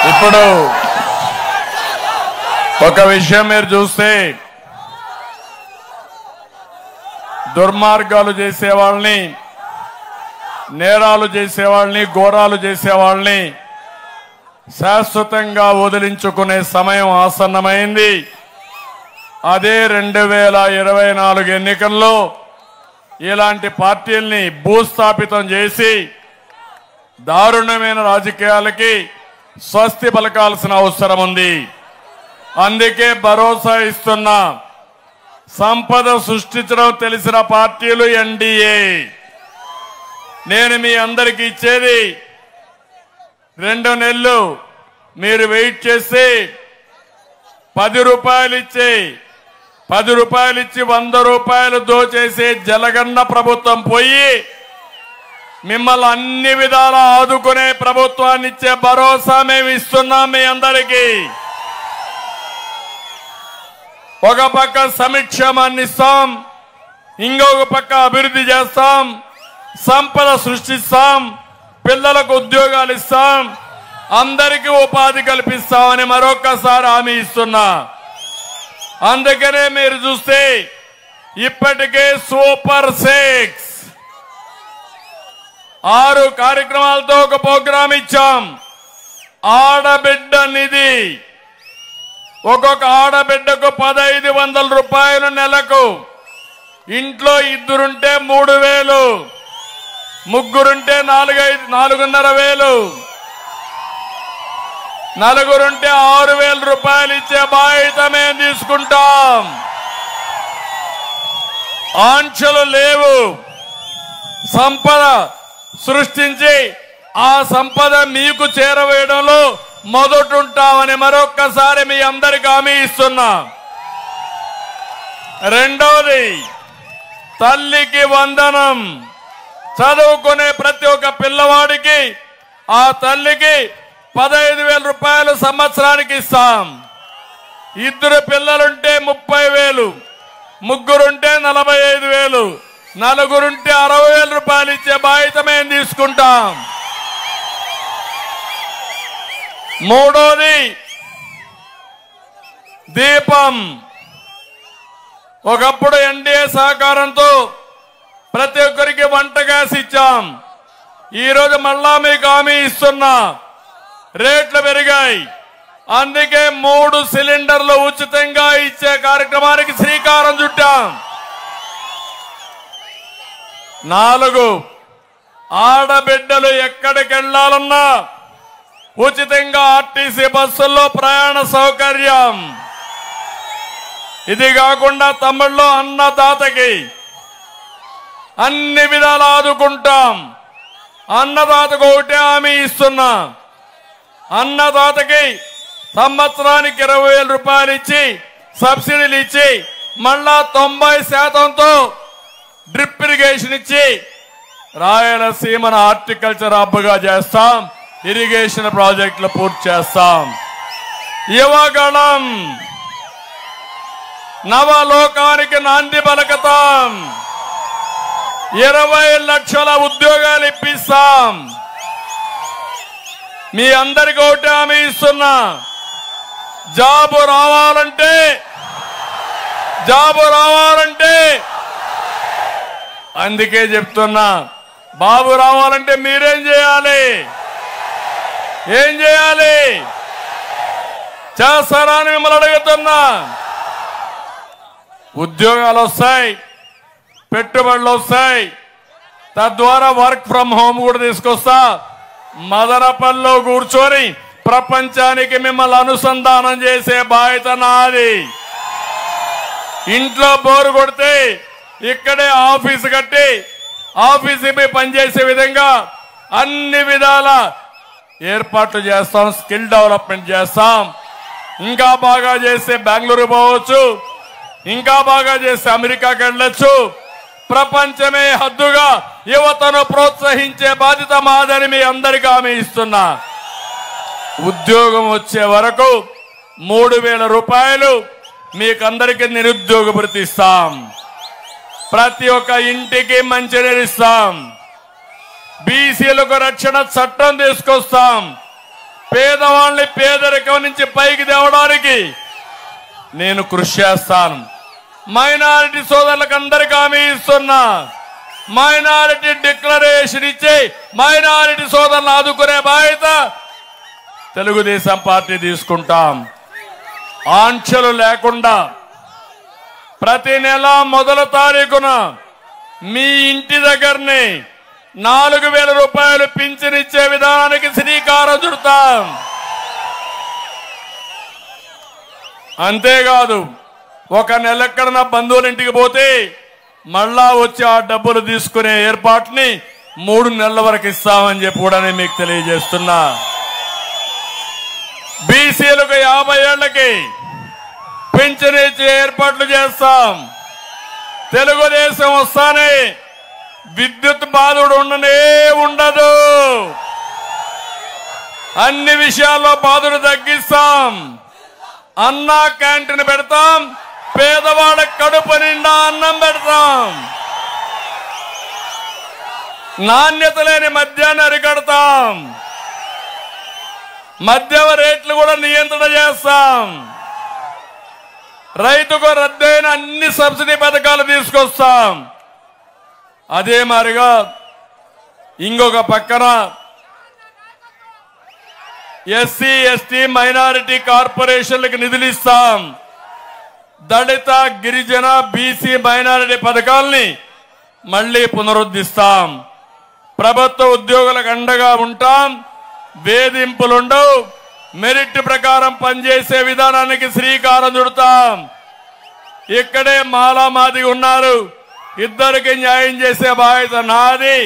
ఇప్పుడు ఒక విషయం మీరు చూస్తే దుర్మార్గాలు చేసేవాళ్ళని, నేరాలు చేసేవాళ్ళని, ఘోరాలు చేసేవాళ్ళని శాశ్వతంగా వదిలించుకునే సమయం ఆసన్నమైంది. అదే 2024 ఎన్నికల్లో ఇలాంటి పార్టీల్ని భూస్థాపితం చేసి దారుణమైన రాజకీయాలకి స్వస్తి పలకాల్సిన అవసరం ఉంది. అందుకే భరోసా ఇస్తున్నా, సంపద సృష్టించడం తెలిసిన పార్టీలు ఎన్డీఏ. నేను మీ అందరికీ ఇచ్చేది 2 నెలలు మీరు వెయిట్ చేసి 10 రూపాయలు ఇచ్చి 100 రూపాయలు దోచేసే జలగన్న ప్రభుత్వం పోయి మిమ్మల్ని అన్ని విధాలా ఆదుకునే ప్రభుత్వాన్ని ఇచ్చే భరోసా మేము ఇస్తున్నాం మీ అందరికీ. ఒక పక్క సంక్షేమాన్ని ఇస్తాం, ఇంకొక పక్క అభివృద్ధి చేస్తాం, సంపద సృష్టిస్తాం, పిల్లలకు ఉద్యోగాలు ఇస్తాం, అందరికీ ఉపాధి కల్పిస్తామని మరొక్కసారి హామీ ఇస్తున్నా. అందుకనే మీరు చూస్తే ఇప్పటికే సూపర్ 6 6 కార్యక్రమాలతో ఒక ప్రోగ్రాం ఇచ్చాం. ఆడబిడ్డ నిధి, ఒక్కొక్క ఆడబిడ్డకు 1500 రూపాయలు నెలకు. ఇంట్లో 2 3000, ముగ్గురుంటే 4500, నలుగురుంటే 6000 రూపాయలు ఇచ్చే బాధ్యత మేము తీసుకుంటాం. ఆంక్షలు లేవు. సంపద సృష్టించి ఆ సంపద మీకు చేరవేయడంలో మొదటుంటామని మరొక్కసారి మీ అందరికి హామీ ఇస్తున్నా. రెండవది, తల్లికి వందనం. చదువుకునే ప్రతి ఒక్క పిల్లవాడికి ఆ తల్లికి 15,000 రూపాయలు సంవత్సరానికి ఇస్తాం. 2 పిల్లలుంటే 30,000, ముగ్గురుంటే 45,000, నలుగురుంటే 60,000 రూపాయలు ఇచ్చే బాధ్యత మేము తీసుకుంటాం. మూడోది, దీపం. ఒకప్పుడు ఎన్డీఏ సహకారంతో ప్రతి ఒక్కరికి వంట గ్యాస్ ఇచ్చాం. ఈరోజు మళ్ళా మీకు హామీ ఇస్తున్నా, రేట్లు పెరిగాయి. అందుకే 3 సిలిండర్లు ఉచితంగా ఇచ్చే కార్యక్రమానికి శ్రీకారం చుట్టాం. 4, ఆడబిడ్డలు ఎక్కడికి వెళ్లాలన్నా ఉచితంగా ఆర్టీసీ బస్సుల్లో ప్రయాణ సౌకర్యం. ఇది కాకుండా తమిళ్లో అన్నదాతకి అన్ని విధాలు ఆదుకుంటాం. అన్నదాతకు ఒకటే హామీ ఇస్తున్నా, అన్నదాతకి సంవత్సరానికి 20,000 రూపాయలు ఇచ్చి సబ్సిడీలు ఇచ్చి మళ్ళా 90%తో డ్రిప్ ఇరిగేషన్ ఇచ్చి రాయలసీమను హార్టికల్చర్ హబ్గా చేస్తాం. ఇరిగేషన్ ప్రాజెక్టులు పూర్తి చేస్తాం. యువగణం, నవలోకానికి నాంది పలకతాం. 20 లక్షల ఉద్యోగాలు ఇప్పిస్తాం. మీ అందరికీ ఒకటి హామీ ఇస్తున్నా, జాబు రావాలంటే అందుకే చెప్తున్నా, బాబు రావాలంటే మీరేం చేయాలి? ఏం చేయాలి? చేస్తారా అని మిమ్మల్ని అడుగుతున్నా. ఉద్యోగాలు వస్తాయి, పెట్టుబడులు వస్తాయి, తద్వారా వర్క్ ఫ్రం హోమ్ కూడా తీసుకొస్తా. మదనపల్లిలో కూర్చొని ప్రపంచానికి మిమ్మల్ని అనుసంధానం చేసే బాధ్యత నాది. ఇంట్లో బోరు కొడితే ఇక్కడే ఆఫీసు కట్టి ఆఫీసుపై పనిచేసే విధంగా అన్ని విధాల ఏర్పాట్లు చేస్తాం. స్కిల్ డెవలప్మెంట్ చేస్తాం. ఇంకా బాగా చేస్తే బెంగళూరు పోవచ్చు, ఇంకా బాగా చేస్తే అమెరికాకి వెళ్ళొచ్చు. ప్రపంచమే హద్దుగా యువతను ప్రోత్సహించే బాధ్యత మాదని మీ అందరికీ హామీ ఇస్తున్నా. ఉద్యోగం వచ్చే వరకు 3,000 రూపాయలు మీకందరికీ నిరుద్యోగ భృతి ఇస్తాం. ప్రతి ఒక్క ఇంటికి మంచినీరు ఇస్తాం. బీసీలకు రక్షణ చట్టం తీసుకొస్తాం. పేదవాళ్ళని పేదరికం నుంచి పైకి తేవడానికి నేను కృషి చేస్తాను. మైనారిటీ సోదరులకు అందరికీ హామీ ఇస్తున్నా. మైనారిటీ డిక్లరేషన్ ఇచ్చి మైనారిటీ సోదరులను ఆదుకునే బాధ్యత తెలుగుదేశం పార్టీ తీసుకుంటాం. ఆంక్షలు లేకుండా ప్రతి నెల మొదటి తారీఖున మీ ఇంటి దగ్గరనే 4,000 రూపాయలు పింఛన్ ఇచ్చే విధానానికి శ్రీకారం చుడతాం. అంతేకాదు, ఒక నెల ఎక్కడన్నా బంధువుల ఇంటికి పోతే మళ్ళా వచ్చి ఆ డబ్బులు తీసుకునే ఏర్పాటుని 3 నెలల వరకు ఇస్తామని చెప్పి కూడా నేను మీకు తెలియజేస్తున్నా. బీసీలకు 50 ఏళ్లకి పింఛన్ ఇచ్చే ఏర్పాట్లు చేస్తాం. తెలుగుదేశం వస్తానే విద్యుత్ బాధుడు ఉండదు. అన్ని విషయాల్లో బాధుడు తగ్గిస్తాం. అన్నా క్యాంటీన్ పెడతాం. పేదవాళ్ళ కడుపు నిండా అన్నం పెడతాం. నాణ్యత లేని మద్యాన్ని అరికడతాం. మద్యం రేట్లు కూడా నియంత్రణ చేస్తాం. రైతుకు రద్దయిన అన్ని సబ్సిడీ పథకాలు తీసుకొస్తాం. అదే మాదిరిగా ఇంకొక పక్కన ఎస్సీ ఎస్టీ మైనారిటీ కార్పొరేషన్లకు నిధులు ఇస్తాం. దళిత గిరిజన బీసీ మైనారిటీ పథకాల్ని మళ్లీ పునరుద్ధరిస్తాం. ప్రభుత్వ ఉద్యోగులకు అండగా ఉంటాం. వేధింపులుండవు. మెరిట్ ప్రకారం పనిచేసే విధానానికి శ్రీకారం చుడతాం. ఇక్కడే మాలామాది ఉన్నారు. ఇద్దరికి న్యాయం చేసే బాధ్యత నాది.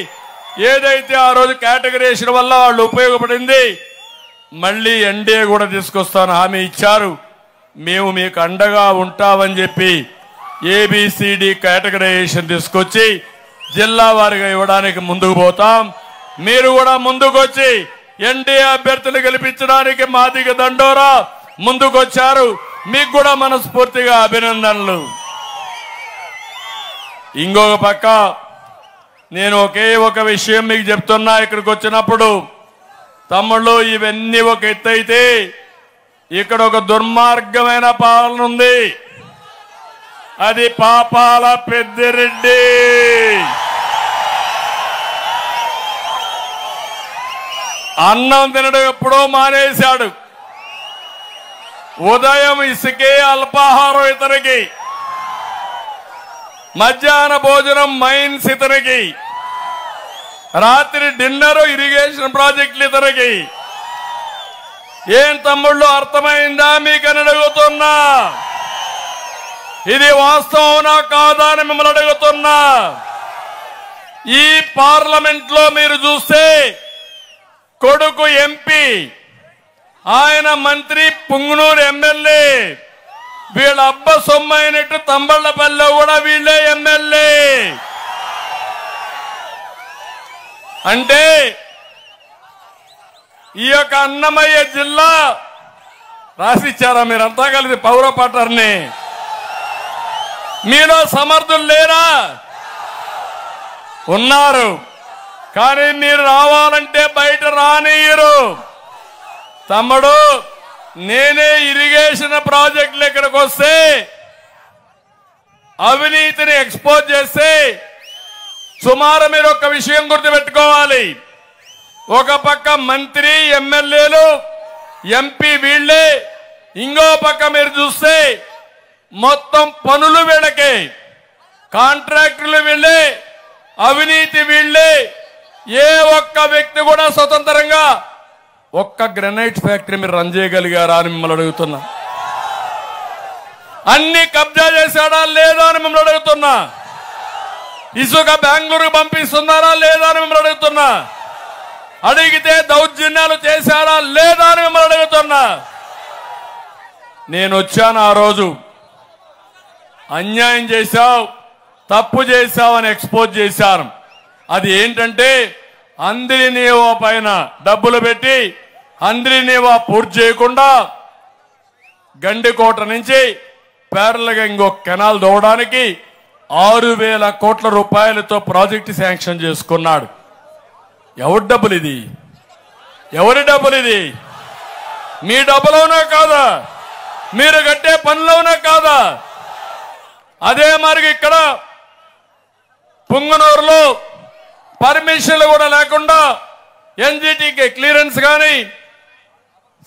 ఏదైతే ఆ రోజు కేటగిరీషన్ వల్ల వాళ్ళు ఉపయోగపడింది మళ్ళీ ఎన్డీఏ కూడా తీసుకొస్తాను హామీ ఇచ్చారు. మేము మీకు అండగా ఉంటామని చెప్పి ఏబిసిడి కేటగిరైజేషన్ తీసుకొచ్చి జిల్లా వారిగా ఇవ్వడానికి ముందుకు పోతాం. మీరు కూడా ముందుకు వచ్చి ఎన్డీఏ అభ్యర్థులు గెలిపించడానికి మాదిగ దండోరా ముందుకొచ్చారు. మీకు కూడా మనస్ఫూర్తిగా అభినందనలు. ఇంకొక పక్క నేను ఒకే ఒక విషయం మీకు చెప్తున్నా. ఇక్కడికి వచ్చినప్పుడు తమ్ముళ్ళు, ఇవన్నీ ఒక ఎత్తు అయితే ఇక్కడ ఒక దుర్మార్గమైన పాలన ఉంది. అది పాపాల పెద్దిరెడ్డి. అన్నం తినడం ఎప్పుడో మానేశాడు. ఉదయం ఇసుకే అల్పాహారం ఇతనికి, మధ్యాహ్న భోజనం మైన్స్ ఇతనికి, రాత్రి డిన్నర్ ఇరిగేషన్ ప్రాజెక్టులు ఇతనికి. ఏం తమ్ముళ్ళు అర్థమైందా మీకని అడుగుతున్నా. ఇది వాస్తవనా కాదా అని మిమ్మల్ని అడుగుతున్నా. ఈ పార్లమెంట్ లో మీరు చూస్తే కొడుకు ఎంపీ, ఆయన మంత్రి, పుంగనూరు ఎమ్మెల్యే, వీళ్ళ అబ్బ సొమ్ము అయినట్టు తంబళ్లపల్లిలో కూడా వీళ్ళే ఎమ్మెల్యే. అంటే ఈ యొక్క అన్నమయ్య జిల్లా రాసిచ్చారా మీరంతా కలిసి పౌర పట్టర్ని? మీలో సమర్థులు లేరా? ఉన్నారు. కానీ మీరు రావాలంటే బయట రానియ్యరు. తమ్ముడు, నేనే ఇరిగేషన్ ప్రాజెక్టులు ఇక్కడికి వస్తే అవినీతిని ఎక్స్పోజ్ చేస్తే సుమారు మీరు ఒక విషయం గుర్తుపెట్టుకోవాలి. ఒక పక్క మంత్రి, ఎమ్మెల్యేలు, ఎంపీ వీళ్ళే, ఇంకో పక్క మీరు చూస్తే మొత్తం పనులు వీళ్ళకే, కాంట్రాక్టులు వీళ్ళే, అవినీతి వీళ్ళే. ఏ ఒక్క వ్యక్తి కూడా స్వతంత్రంగా ఒక్క గ్రానైట్ ఫ్యాక్టరీ మీరు రన్ చేయగలిగారా అని మిమ్మల్ని అడుగుతున్నా. అన్ని కబ్జా చేశాడా లేదా అని మిమ్మల్ని అడుగుతున్నా. ఇసుక బెంగళూరుకు పంపిస్తున్నారా లేదా అని మిమ్మల్ని అడుగుతున్నా. అడిగితే దౌర్జన్యాలు చేశారా లేదా అని మిమ్మల్ని అడుగుతున్నా. నేను వచ్చాను ఆ రోజు, అన్యాయం చేశావు, తప్పు చేశావు అని ఎక్స్పోజ్ చేశారు. అది ఏంటంటే అంద్రినీవా పైన డబ్బులు పెట్టి అంద్రినీవా పూర్తి చేయకుండా గండికోట నుంచి పేర్లగా ఇంకొక కెనాల్ దోవడానికి 6,000 కోట్ల రూపాయలతో ప్రాజెక్టు శాంక్షన్ చేసుకున్నాడు. ఎవరి డబ్బులు ఇది? ఎవరి డబ్బులు ఇది? మీ డబ్బులోనా కాదా? మీరు కట్టే పనులోనా కాదా? అదే మరి ఇక్కడ పుంగనూరులో పర్మిషన్లు కూడా లేకుండా ఎన్జిటికి క్లియరెన్స్ కానీ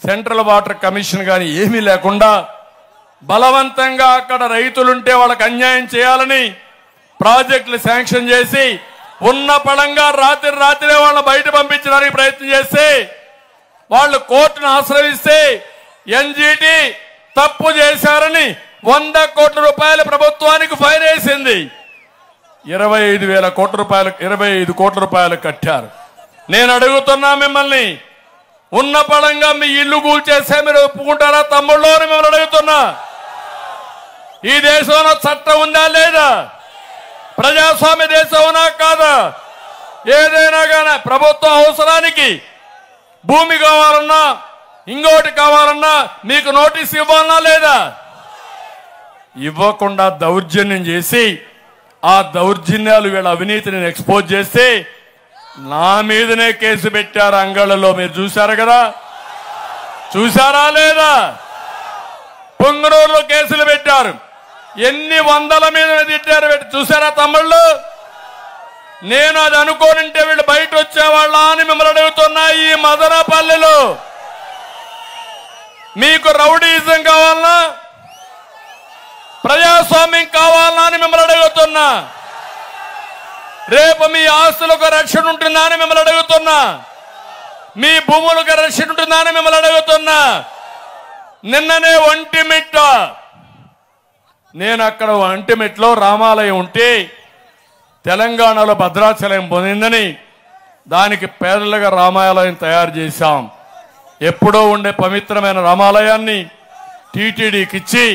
సెంట్రల్ వాటర్ కమిషన్ కానీ ఏమీ లేకుండా బలవంతంగా అక్కడ రైతులుంటే వాళ్ళకి అన్యాయం చేయాలని ప్రాజెక్టులు శాంక్షన్ చేసి ఉన్న పళంగా రాత్రి వాళ్ళని బయట పంపించడానికి ప్రయత్నం చేస్తే వాళ్ళు కోర్టును ఆశ్రయిస్తే ఎన్జిటి తప్పు చేశారని 100 కోట్ల రూపాయల ప్రభుత్వానికి ఫైన్ వేసింది. 25,000 కోట్ల రూపాయలు 25 కోట్ల రూపాయలు కట్టారు. నేను అడుగుతున్నా మిమ్మల్ని, ఉన్న పళంగా మీ ఇల్లు కూల్చేస్తే మీరు ఒప్పుకుంటారా తమ్ముళ్ళు అని మిమ్మల్ని అడుగుతున్నా. ఈ దేశంలో చట్టం ఉందా లేదా? ప్రజాస్వామ్య దేశం కాదా? ఏదైనా కానీ ప్రభుత్వ అవసరానికి భూమి కావాలన్నా ఇంకోటి కావాలన్నా మీకు నోటీస్ ఇవ్వాలన్నా లేదా? ఇవ్వకుండా దౌర్జన్యం చేసి ఆ దౌర్జన్యాలు వీళ్ళ అవినీతిని ఎక్స్పోజ్ చేస్తే నా మీదనే కేసు పెట్టారు అంగళ్ళలో. మీరు చూశారు కదా, చూశారా లేదా? పొంగనూరులో కేసులు పెట్టారు. ఎన్ని వందల మీద తిట్టారు చూసారా తమ్ముళ్ళు? నేను అది అనుకోనింటే వీళ్ళు బయట వచ్చేవాళ్ళ అని మిమ్మల్ని అడుగుతున్నా. ఈ మదనపల్లిలో మీకు రౌడీజం కావాలన్నా ప్రజాస్వామ్యం కావాలన్నా అని మిమ్మల్ని అడుగుతున్నా. రేపు మీ ఆస్తులకు రక్షణ ఉంటుందా అని మిమ్మల్ని అడుగుతున్నా. మీ భూములకు రక్షణ ఉంటుందా అని మిమ్మల్ని అడుగుతున్నా. నిన్ననే ఒంటిమిట్ట, నేను అక్కడ ఒంటిమిట్టలో రామాలయం ఉంటే తెలంగాణలో భద్రాచలం పొందిందని దానికి పేదలుగా రామాలయం తయారు చేశాం. ఎప్పుడో ఉండే పవిత్రమైన రామాలయాన్ని టీటీడీకి ఇచ్చి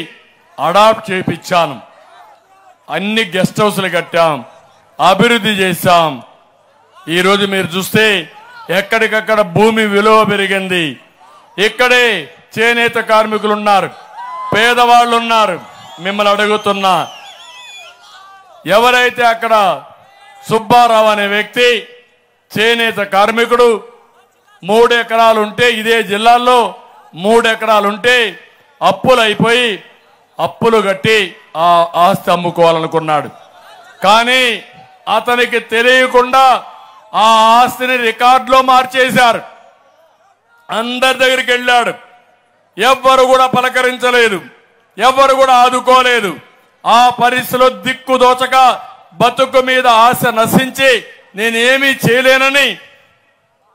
అడాప్ట్ చేయించాను. అన్ని గెస్ట్ హౌస్లు కట్టాం, అభివృద్ధి చేశాం. ఈరోజు మీరు చూస్తే ఎక్కడికక్కడ భూమి విలువ పెరిగింది. ఇక్కడే చేనేత కార్మికులు ఉన్నారు, పేదవాళ్ళు ఉన్నారు. మిమ్మల్ని అడుగుతున్నా, ఎవరైతే అక్కడ సుబ్బారావు అనే వ్యక్తి చేనేత కార్మికుడు 3 ఎకరాలు ఉంటే, ఇదే జిల్లాలో 3 ఎకరాలు ఉంటే అప్పులు అయిపోయి అప్పులు కట్టి ఆ ఆస్తి అమ్ముకోవాలనుకున్నాడు. కానీ అతనికి తెలియకుండా ఆ ఆస్తిని రికార్డులో మార్చేశారు. అందరి దగ్గరికి వెళ్ళాడు, ఎవ్వరు కూడా పలకరించలేదు, ఎవరు కూడా ఆదుకోలేదు. ఆ పరిస్థితిలో దిక్కు దోచక బతుకు మీద ఆశ నశించి నేనేమీ చేయలేనని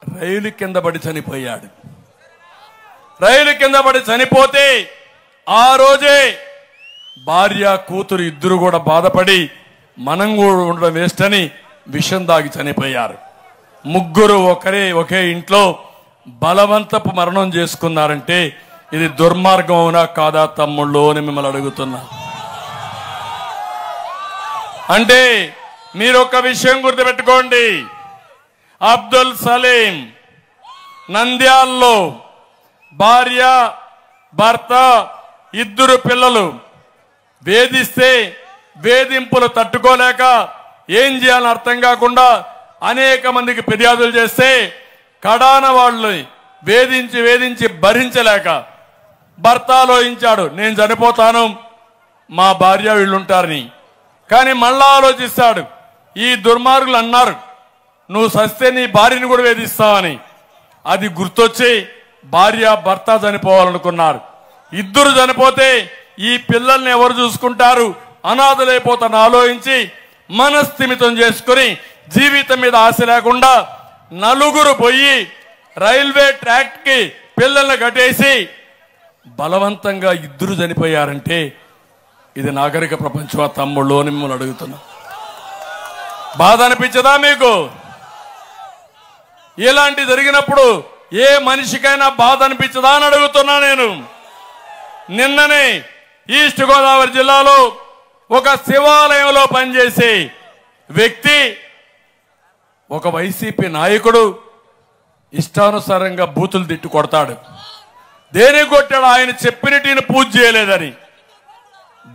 రైలు కింద పడి చనిపోయాడు. రైలు కింద పడి చనిపోతే ఆ రోజే భార్య కూతురు ఇద్దరు కూడా బాధపడి మనం కూడా ఉండడం వేస్ట్ అని విషం దాగి చనిపోయారు. ముగ్గురు ఒకే ఇంట్లో బలవంతపు మరణం చేసుకున్నారంటే ఇది దుర్మార్గం అవునా కాదా తమ్ముళ్ళు అని మిమ్మల్ని అడుగుతున్నా. అంటే మీరు ఒక విషయం గుర్తుపెట్టుకోండి, అబ్దుల్ సలీం నంద్యాల్లో భార్య భర్త ఇద్దరు పిల్లలు వేధిస్తే వేధింపులు తట్టుకోలేక ఏం చేయాలని అర్థం కాకుండా అనేక మందికి ఫిర్యాదులు చేస్తే కడాన వాళ్ళు వేధించి భరించలేక భర్త ఆలోచించాడు, నేను చనిపోతాను, మా భార్య వీళ్ళుంటారని. కానీ మళ్ళా ఆలోచిస్తాడు, ఈ దుర్మార్గులు అన్నారు నువ్వు సస్తే నీ భార్యని కూడా వేధిస్తావని. అది గుర్తొచ్చి భార్య భర్త చనిపోవాలనుకున్నారు. ఇద్దరు చనిపోతే ఈ పిల్లల్ని ఎవరు చూసుకుంటారు, అనాథలైపోతాను ఆలోచించి మనస్థిమితం చేసుకుని జీవితం మీద ఆశ లేకుండా నలుగురు పోయి రైల్వే ట్రాక్ కి పిల్లల్ని కట్టేసి బలవంతంగా ఇద్దరు చనిపోయారంటే ఇది నాగరిక ప్రపంచం. తమ్ముళ్ళు మిమ్మల్ని అడుగుతున్నా, బాధ అనిపించదా మీకు? ఇలాంటి జరిగినప్పుడు ఏ మనిషికైనా బాధ అనిపించదా అని అడుగుతున్నా నేను. నిన్ననే ఈస్ట్ గోదావరి జిల్లాలో ఒక శివాలయంలో పనిచేసే వ్యక్తి, ఒక వైసీపీ నాయకుడు ఇష్టానుసారంగా బూతులు తిట్టి కొడతాడు. దేనికి కొట్టాడు? ఆయన చెప్పినట్టు పూజ చేయలేదని.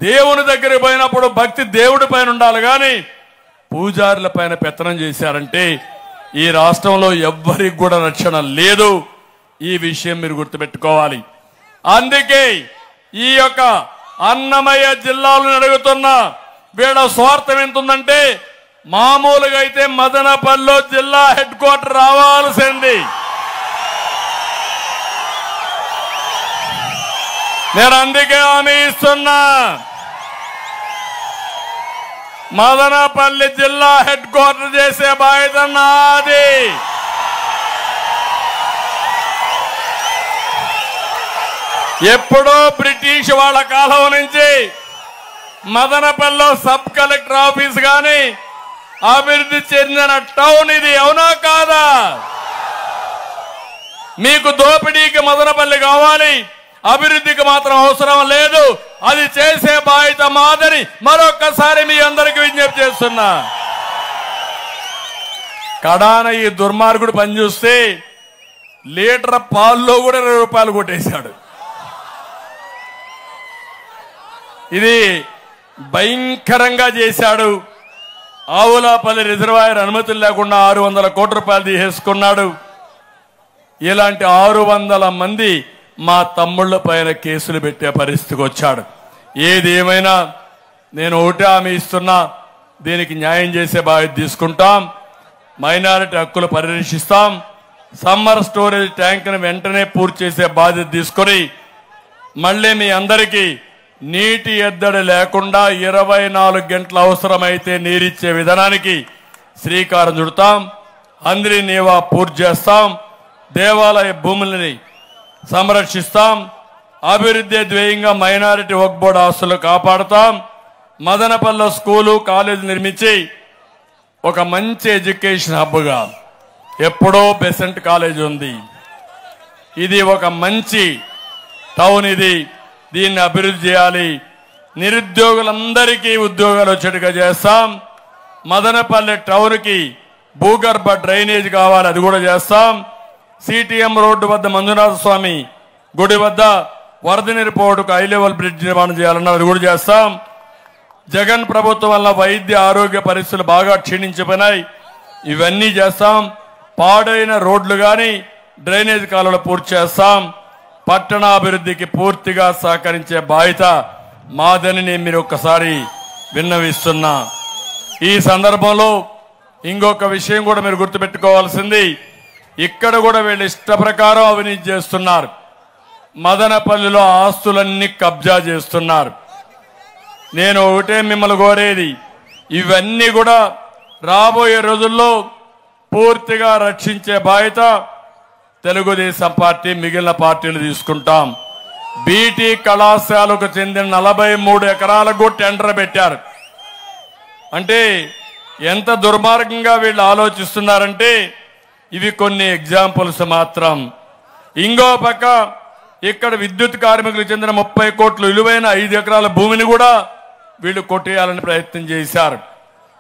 దేవుని దగ్గరికి పోయినప్పుడు భక్తి దేవుడి పైన ఉండాలి కానీ పూజారుల పైన పెత్తనం చేశారంటే ఈ రాష్ట్రంలో ఎవ్వరికి కూడా రక్షణ లేదు. ఈ విషయం మీరు గుర్తుపెట్టుకోవాలి. అందుకే ఈ యొక్క అన్నమయ్య జిల్లాలను అడుగుతున్న వీళ్ళ స్వార్థం ఎంతుందంటే, మామూలుగా అయితే మదనపల్లిలో జిల్లా హెడ్ క్వార్టర్ రావాల్సింది. నేను అందుకే హామీ ఇస్తున్నా, మదనపల్లి జిల్లా హెడ్ క్వార్టర్ చేసే బాధ్యత నాది. ఎప్పుడో బ్రిటిష్ వాళ్ళ కాలం నుంచి మదనపల్లిలో సబ్ కలెక్టర్ ఆఫీస్ గాని అభివృద్ధి చెందిన టౌన్ ఇది. అవునా కాదా? మీకు దోపిడీకి మదనపల్లి కావాలి, అభివృద్ధికి మాత్రం అవసరం లేదు. అది చేసే బాధ్యత మాదని మరొక్కసారి మీ అందరికీ విజ్ఞప్తి చేస్తున్నా. కడాన ఈ దుర్మార్గుడు పనిచేస్తే లీటర్ పాల్లో కూడా 20 రూపాయలు కొట్టేశాడు. ఇది భయంకరంగా చేశాడు. ఆవులాపల్లి రిజర్వాయర్ అనుమతులు లేకుండా 600 కోట్ల రూపాయలు తీసేసుకున్నాడు. ఇలాంటి 600 మంది మా తమ్ముళ్ల పైన కేసులు పెట్టే పరిస్థితికి వచ్చాడు. ఏది ఏమైనా నేను ఒకటే హామీ ఇస్తున్నా, దీనికి న్యాయం చేసే బాధ్యత తీసుకుంటాం. మైనారిటీ హక్కులు పరిరక్షిస్తాం. సమ్మర్ స్టోరేజ్ ట్యాంక్ను వెంటనే పూర్తి చేసే బాధ్యత తీసుకొని మళ్ళీ మీ అందరికీ నీటి ఎద్దడి లేకుండా 24 గంటలు అవసరమైతే నీరిచ్చే విధానానికి శ్రీకారం చుడతాం. అందరి నీవా పూర్తి చేస్తాం. దేవాలయ భూములని సంరక్షిస్తాం. అభివృద్ధి ధ్యేయంగా మైనారిటీ వక్ఫ్ బోర్డు ఆస్తులు కాపాడుతాం. మదనపల్లి స్కూలు కాలేజీ నిర్మించి ఒక మంచి ఎడ్యుకేషన్ హబ్గా, ఎప్పుడో బెసెంట్ కాలేజ్ ఉంది, ఇది ఒక మంచి టౌన్. ఇది దీన్ని అభివృద్ధి చేయాలి. నిరుద్యోగులందరికీ ఉద్యోగాలు వచ్చేట్టుగా చేస్తాం. మదనపల్లి టౌన్కి భూగర్భ డ్రైనేజ్ కావాలి, అది కూడా చేస్తాం. సిటిఎం రోడ్డు వద్ద మంజునాథ స్వామి గుడి వద్ద వరద నీరు పోవడానికి హై లెవెల్ బ్రిడ్జ్ నిర్మాణం చేయాలన్నా అది కూడా చేస్తాం. జగన్ ప్రభుత్వం వల్ల వైద్య ఆరోగ్య పరిస్థితులు బాగా క్షీణించిపోయినాయి, ఇవన్నీ చేస్తాం. పాడైన రోడ్లు కానీ డ్రైనేజ్ కాలువలు పూర్తి చేస్తాం. పట్టణాభివృద్ధికి పూర్తిగా సహకరించే బాధ్యత మాదని నేను మీరు ఒక్కసారి విన్నవిస్తున్నా. ఈ సందర్భంలో ఇంకొక విషయం కూడా మీరు గుర్తుపెట్టుకోవాల్సింది, ఇక్కడ కూడా వీళ్ళు ఇష్ట ప్రకారం అవినీతి చేస్తున్నారు. మదనపల్లిలో ఆస్తులన్నీ కబ్జా చేస్తున్నారు. నేను ఒకటే మిమ్మల్ని కోరేది, ఇవన్నీ కూడా రాబోయే రోజుల్లో పూర్తిగా రక్షించే బాధ్యత తెలుగుదేశం పార్టీ, మిగిలిన పార్టీలు తీసుకుంటాం. బీటీ కళాశాలకు చెందిన 43 ఎకరాలకు టెండర్ పెట్టారు. అంటే ఎంత దుర్మార్గంగా వీళ్ళు ఆలోచిస్తున్నారంటే ఇవి కొన్ని ఎగ్జాంపుల్స్ మాత్రం. ఇంకో పక్క ఇక్కడ విద్యుత్ కార్మికులకు చెందిన 30 కోట్ల విలువైన 5 ఎకరాల భూమిని కూడా వీళ్ళు కొట్టేయాలని ప్రయత్నం చేశారు.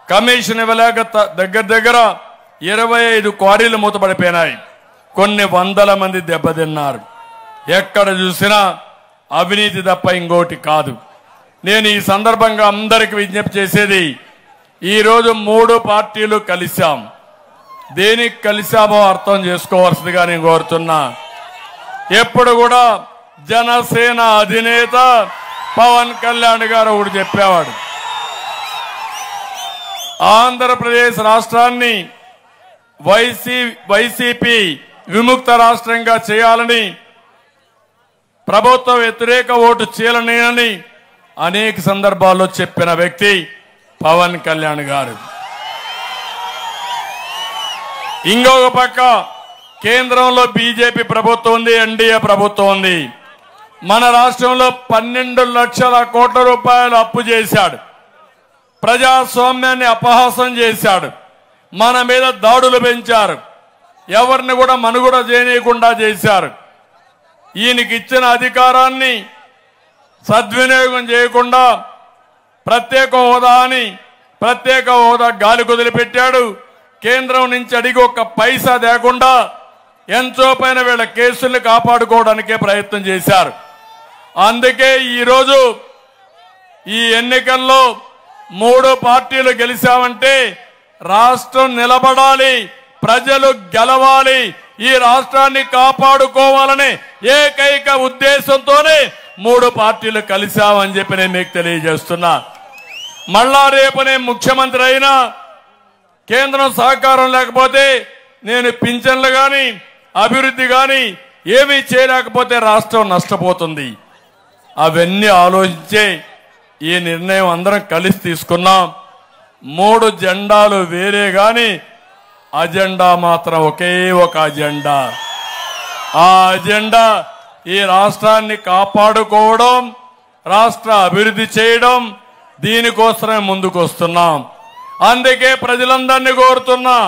కమిషన్ ఇవ్వలేక దగ్గర దగ్గర 25 క్వారీలు మూతపడిపోయినాయి. కొన్ని వందల మంది దెబ్బతిన్నారు. ఎక్కడ చూసినా అవినీతి తప్ప ఇంకోటి కాదు. నేను ఈ సందర్భంగా అందరికి విజ్ఞప్తి చేసేది, ఈరోజు 3 పార్టీలు కలిశాం. దేనికి కలిశామో అర్థం చేసుకోవాల్సిందిగా నేను కోరుతున్నా. ఎప్పుడు కూడా జనసేన అధినేత పవన్ కళ్యాణ్ గారు ఒకటి చెప్పేవాడు, ఆంధ్రప్రదేశ్ రాష్ట్రాన్ని వైసీపీ విముక్త రాష్ట్రంగా చేయాలని, ప్రభుత్వ వ్యతిరేక ఓటు చీలనేనని అనేక సందర్భాల్లో చెప్పిన వ్యక్తి పవన్ కళ్యాణ్ గారు. ఇంకొక పక్క కేంద్రంలో బీజేపీ ప్రభుత్వం ఉంది, ఎన్డీఏ ప్రభుత్వం ఉంది. మన రాష్ట్రంలో 12 లక్షల కోట్ల రూపాయలు అప్పు చేశాడు. ప్రజాస్వామ్యాన్ని అపహాసం చేశాడు. మన మీద దాడులు పెంచారు. ఎవరిని కూడా మనుగడ చేయనీయకుండా చేశారు. ఈయనకి ఇచ్చిన అధికారాన్ని సద్వినియోగం చేయకుండా ప్రత్యేక హోదా గాలి కుదిలిపెట్టాడు. కేంద్రం నుంచి అడిగి ఒక్క పైసా లేకుండా ఎంతో పైన వీళ్ళ కేసుల్ని కాపాడుకోవడానికే ప్రయత్నం చేశారు. అందుకే ఈరోజు ఈ ఎన్నికల్లో 3 పార్టీలు గెలిచామంటే రాష్ట్రం నిలబడాలి, ప్రజలు గెలవాలి, ఈ రాష్ట్రాన్ని కాపాడుకోవాలనే ఏకైక ఉద్దేశంతోనే 3 పార్టీలు కలిశామని చెప్పి నేను మీకు తెలియజేస్తున్నా. మళ్ళా రేపు నేను ముఖ్యమంత్రి అయినా కేంద్రం సహకారం లేకపోతే నేను పింఛన్లు కానీ అభివృద్ధి కానీ ఏమీ చేయలేకపోతే రాష్ట్రం నష్టపోతుంది. అవన్నీ ఆలోచించే ఈ నిర్ణయం అందరం కలిసి తీసుకున్నాం. 3 జెండాలు వేరే గాని అజెండా మాత్రం ఒకే ఒక అజెండా. ఆ అజెండా ఈ రాష్ట్రాన్ని కాపాడుకోవడం, రాష్ట్ర అభివృద్ధి చేయడం, దీనికోసమే ముందుకు వస్తున్నాం. అందుకే ప్రజలందరినీ కోరుతున్నాం,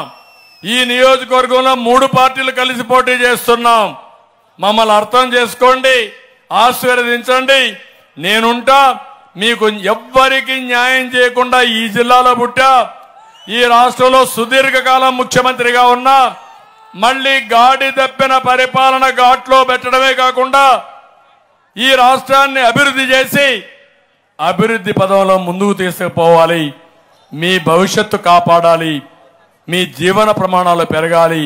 ఈ నియోజకవర్గంలో 3 పార్టీలు కలిసి పోటీ చేస్తున్నాం. మమ్మల్ని అర్థం చేసుకోండి, ఆశీర్వదించండి. నేనుంటా, మీకు ఎవ్వరికి న్యాయం చేయకుండా ఈ జిల్లాలో పుట్టా, ఈ రాష్ట్రంలో సుదీర్ఘకాలం ముఖ్యమంత్రిగా ఉన్నా, మళ్ళీ గాడి తప్పిన పరిపాలన ఘాట్లో పెట్టడమే కాకుండా ఈ రాష్ట్రాన్ని అభివృద్ధి చేసి అభివృద్ధి పదంలో ముందుకు తీసుకుపోవాలి. మీ భవిష్యత్తు కాపాడాలి, మీ జీవన ప్రమాణాలు పెరగాలి,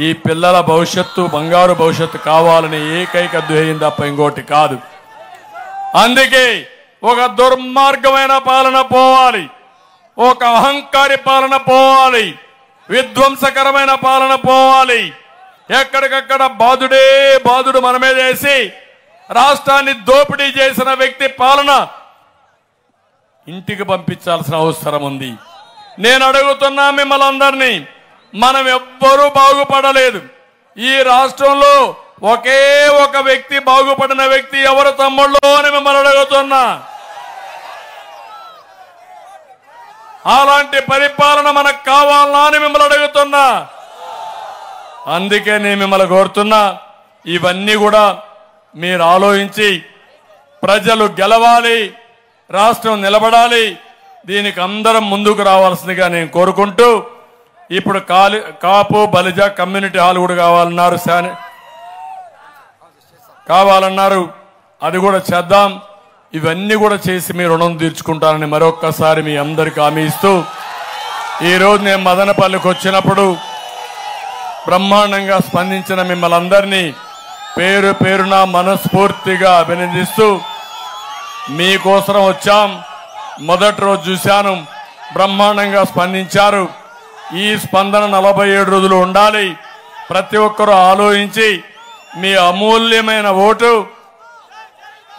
ఈ పిల్లల భవిష్యత్తు బంగారు భవిష్యత్తు కావాలని ఏకైక ధ్యేయం తప్ప ఇంకోటి కాదు. అందుకే ఒక దుర్మార్గమైన పాలన పోవాలి, ఒక అహంకారి పాలన పోవాలి, విధ్వంసకరమైన పాలన పోవాలి. ఎక్కడికక్కడ బాధుడు మనమే చేసి రాష్ట్రాన్ని దోపిడీ చేసిన వ్యక్తి పాలన ఇంటికి పంపించాల్సిన అవసరం ఉంది. నేను అడుగుతున్నా మిమ్మల్ని అందరినీ, మనం ఎవ్వరూ బాగుపడలేదు. ఈ రాష్ట్రంలో ఒకే ఒక వ్యక్తి బాగుపడిన వ్యక్తి ఎవరు తమ్ముళ్ళు అని మిమ్మల్ని అడుగుతున్నా. అలాంటి పరిపాలన మనకు కావాలా అని మిమ్మల్ని అడుగుతున్నా. అందుకే నేను మిమ్మల్ని కోరుతున్నా, ఇవన్నీ కూడా మీరు ఆలోచించి ప్రజలు గెలవాలి, రాష్ట్రం నిలబడాలి, దీనికి అందరం ముందుకు రావాల్సిందిగా నేను కోరుకుంటూ, ఇప్పుడు కాపు బలిజ కమ్యూనిటీ హాల్ కూడా కావాలన్నారు, అది కూడా చేద్దాం. ఇవన్నీ కూడా చేసి మీ రుణం తీర్చుకుంటానని మరొక్కసారి మీ అందరికీ హామీ ఇస్తూ, ఈరోజు నేను మదనపల్లికి వచ్చినప్పుడు బ్రహ్మాండంగా స్పందించిన మిమ్మల్ని అందరినీ పేరు పేరున మనస్ఫూర్తిగా అభినందిస్తూ, మీకోసం వచ్చాం. మొదటి రోజు చూశాను, బ్రహ్మాండంగా స్పందించారు. ఈ స్పందన 47 రోజులు ఉండాలి. ప్రతి ఒక్కరూ ఆలోచించి మీ అమూల్యమైన ఓటు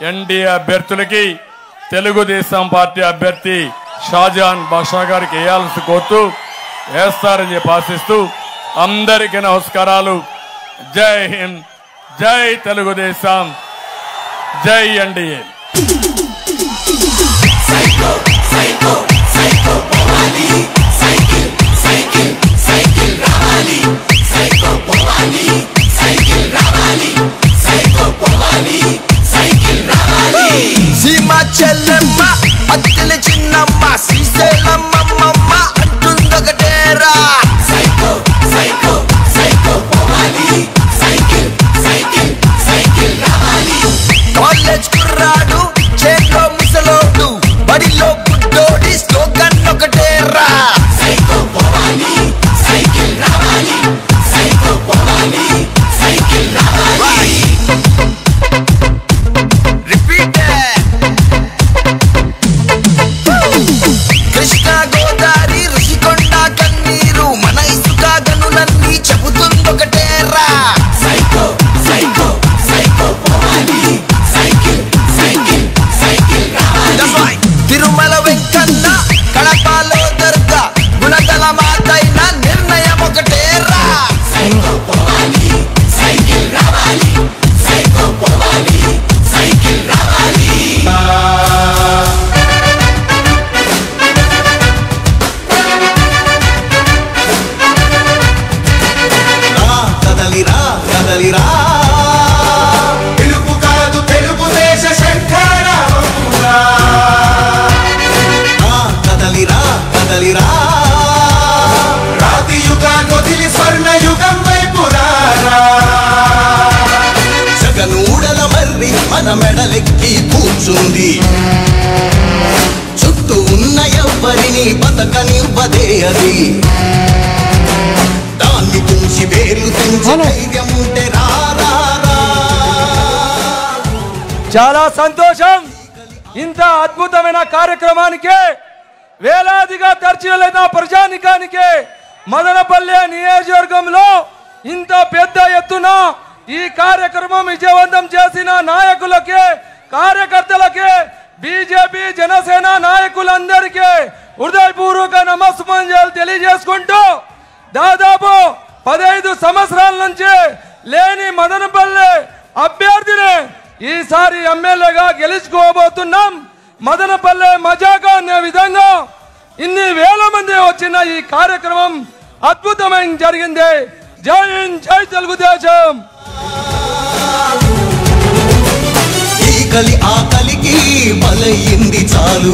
ఎన్డీఏ అభ్యర్థులకి, తెలుగుదేశం పార్టీ అభ్యర్థి షాజహాన్ బాషా గారికి వేయాల్సి కోరుతూ, వేస్తారని చెప్పి ఆశిస్తూ అందరికీ నమస్కారాలు. జై హింద్, జై తెలుగుదేశం, జై ఎన్డీఏ. సీమ చెల్లెమ్మ అత్తెల చిన్నమ్మ శ్రీశైలమ్మ అంటుందొకటేరా. సైకో సైకో సైకో పోవాలి, సైకిల్ సైకిల్ సైకిల్ రావాలి. కాలేజ్ కుర్రాడు, చేతిలో ముసలోడు, బడిలో గుడ్డోడి, స్లోగన్ ఒకటేరా. సైకో పోవాలి, సైకిల్ రావాలి, సైకో పోవాలి, సైకిల్ రావాలి. కృష్ణా గోదావరి ఋషికొండ కన్నీరు, మన ఇసుక గనులన్నీ చెబుతుందొకటేరా. సైకో సైకో సైకో పోవాలి, సైకిల్ సైకిల్ సైకిల్ రావాలి. తిరుమల వెంకన్న, కడపలో దర్గా, గుణదల మాతైన నిర్ణయం ఒకటేరా. సైకో పోవాలి, సైకిల్ రావాలి, సైకో పోవాలి. మెడలెక్కి కూర్చుంది చుట్టూ ఉన్న ఎవ్వరిని బతకనివ్వదే అది దాన్ని తుంచి వేలు తెంచి ధైర్యం ఉంటే చాలా సంతోషం. ఇంత అద్భుతమైన కార్యక్రమానికి వేలాదిగా తరచివెళ్ళిన ప్రజానికానికి మదనపల్లె నియోజకవర్గంలో ఇంత పెద్ద ఎత్తున ఈ కార్యక్రమం విజయవంతం చేసిన నాయకులకి కార్యకర్తలకి బీజేపీ జనసేన నాయకులందరికీ హృదయపూర్వక నమస్సుమాంజలు తెలియజేసుకుంటూ దాదాపు 15 సంవత్సరాల నుంచి లేని మదనపల్లె అభ్యర్థిని ఈసారి ఎమ్మెల్యేగా గెలుచుకోబోతున్నాం. మదనపల్లె మజాగా అనే విధంగా ఇన్ని వేల మంది వచ్చిన ఈ కార్యక్రమం అద్భుతమైన జరిగింది. జై హింద్, జై తెలుగుదేశం. ఆకలికి బలయింది చాలు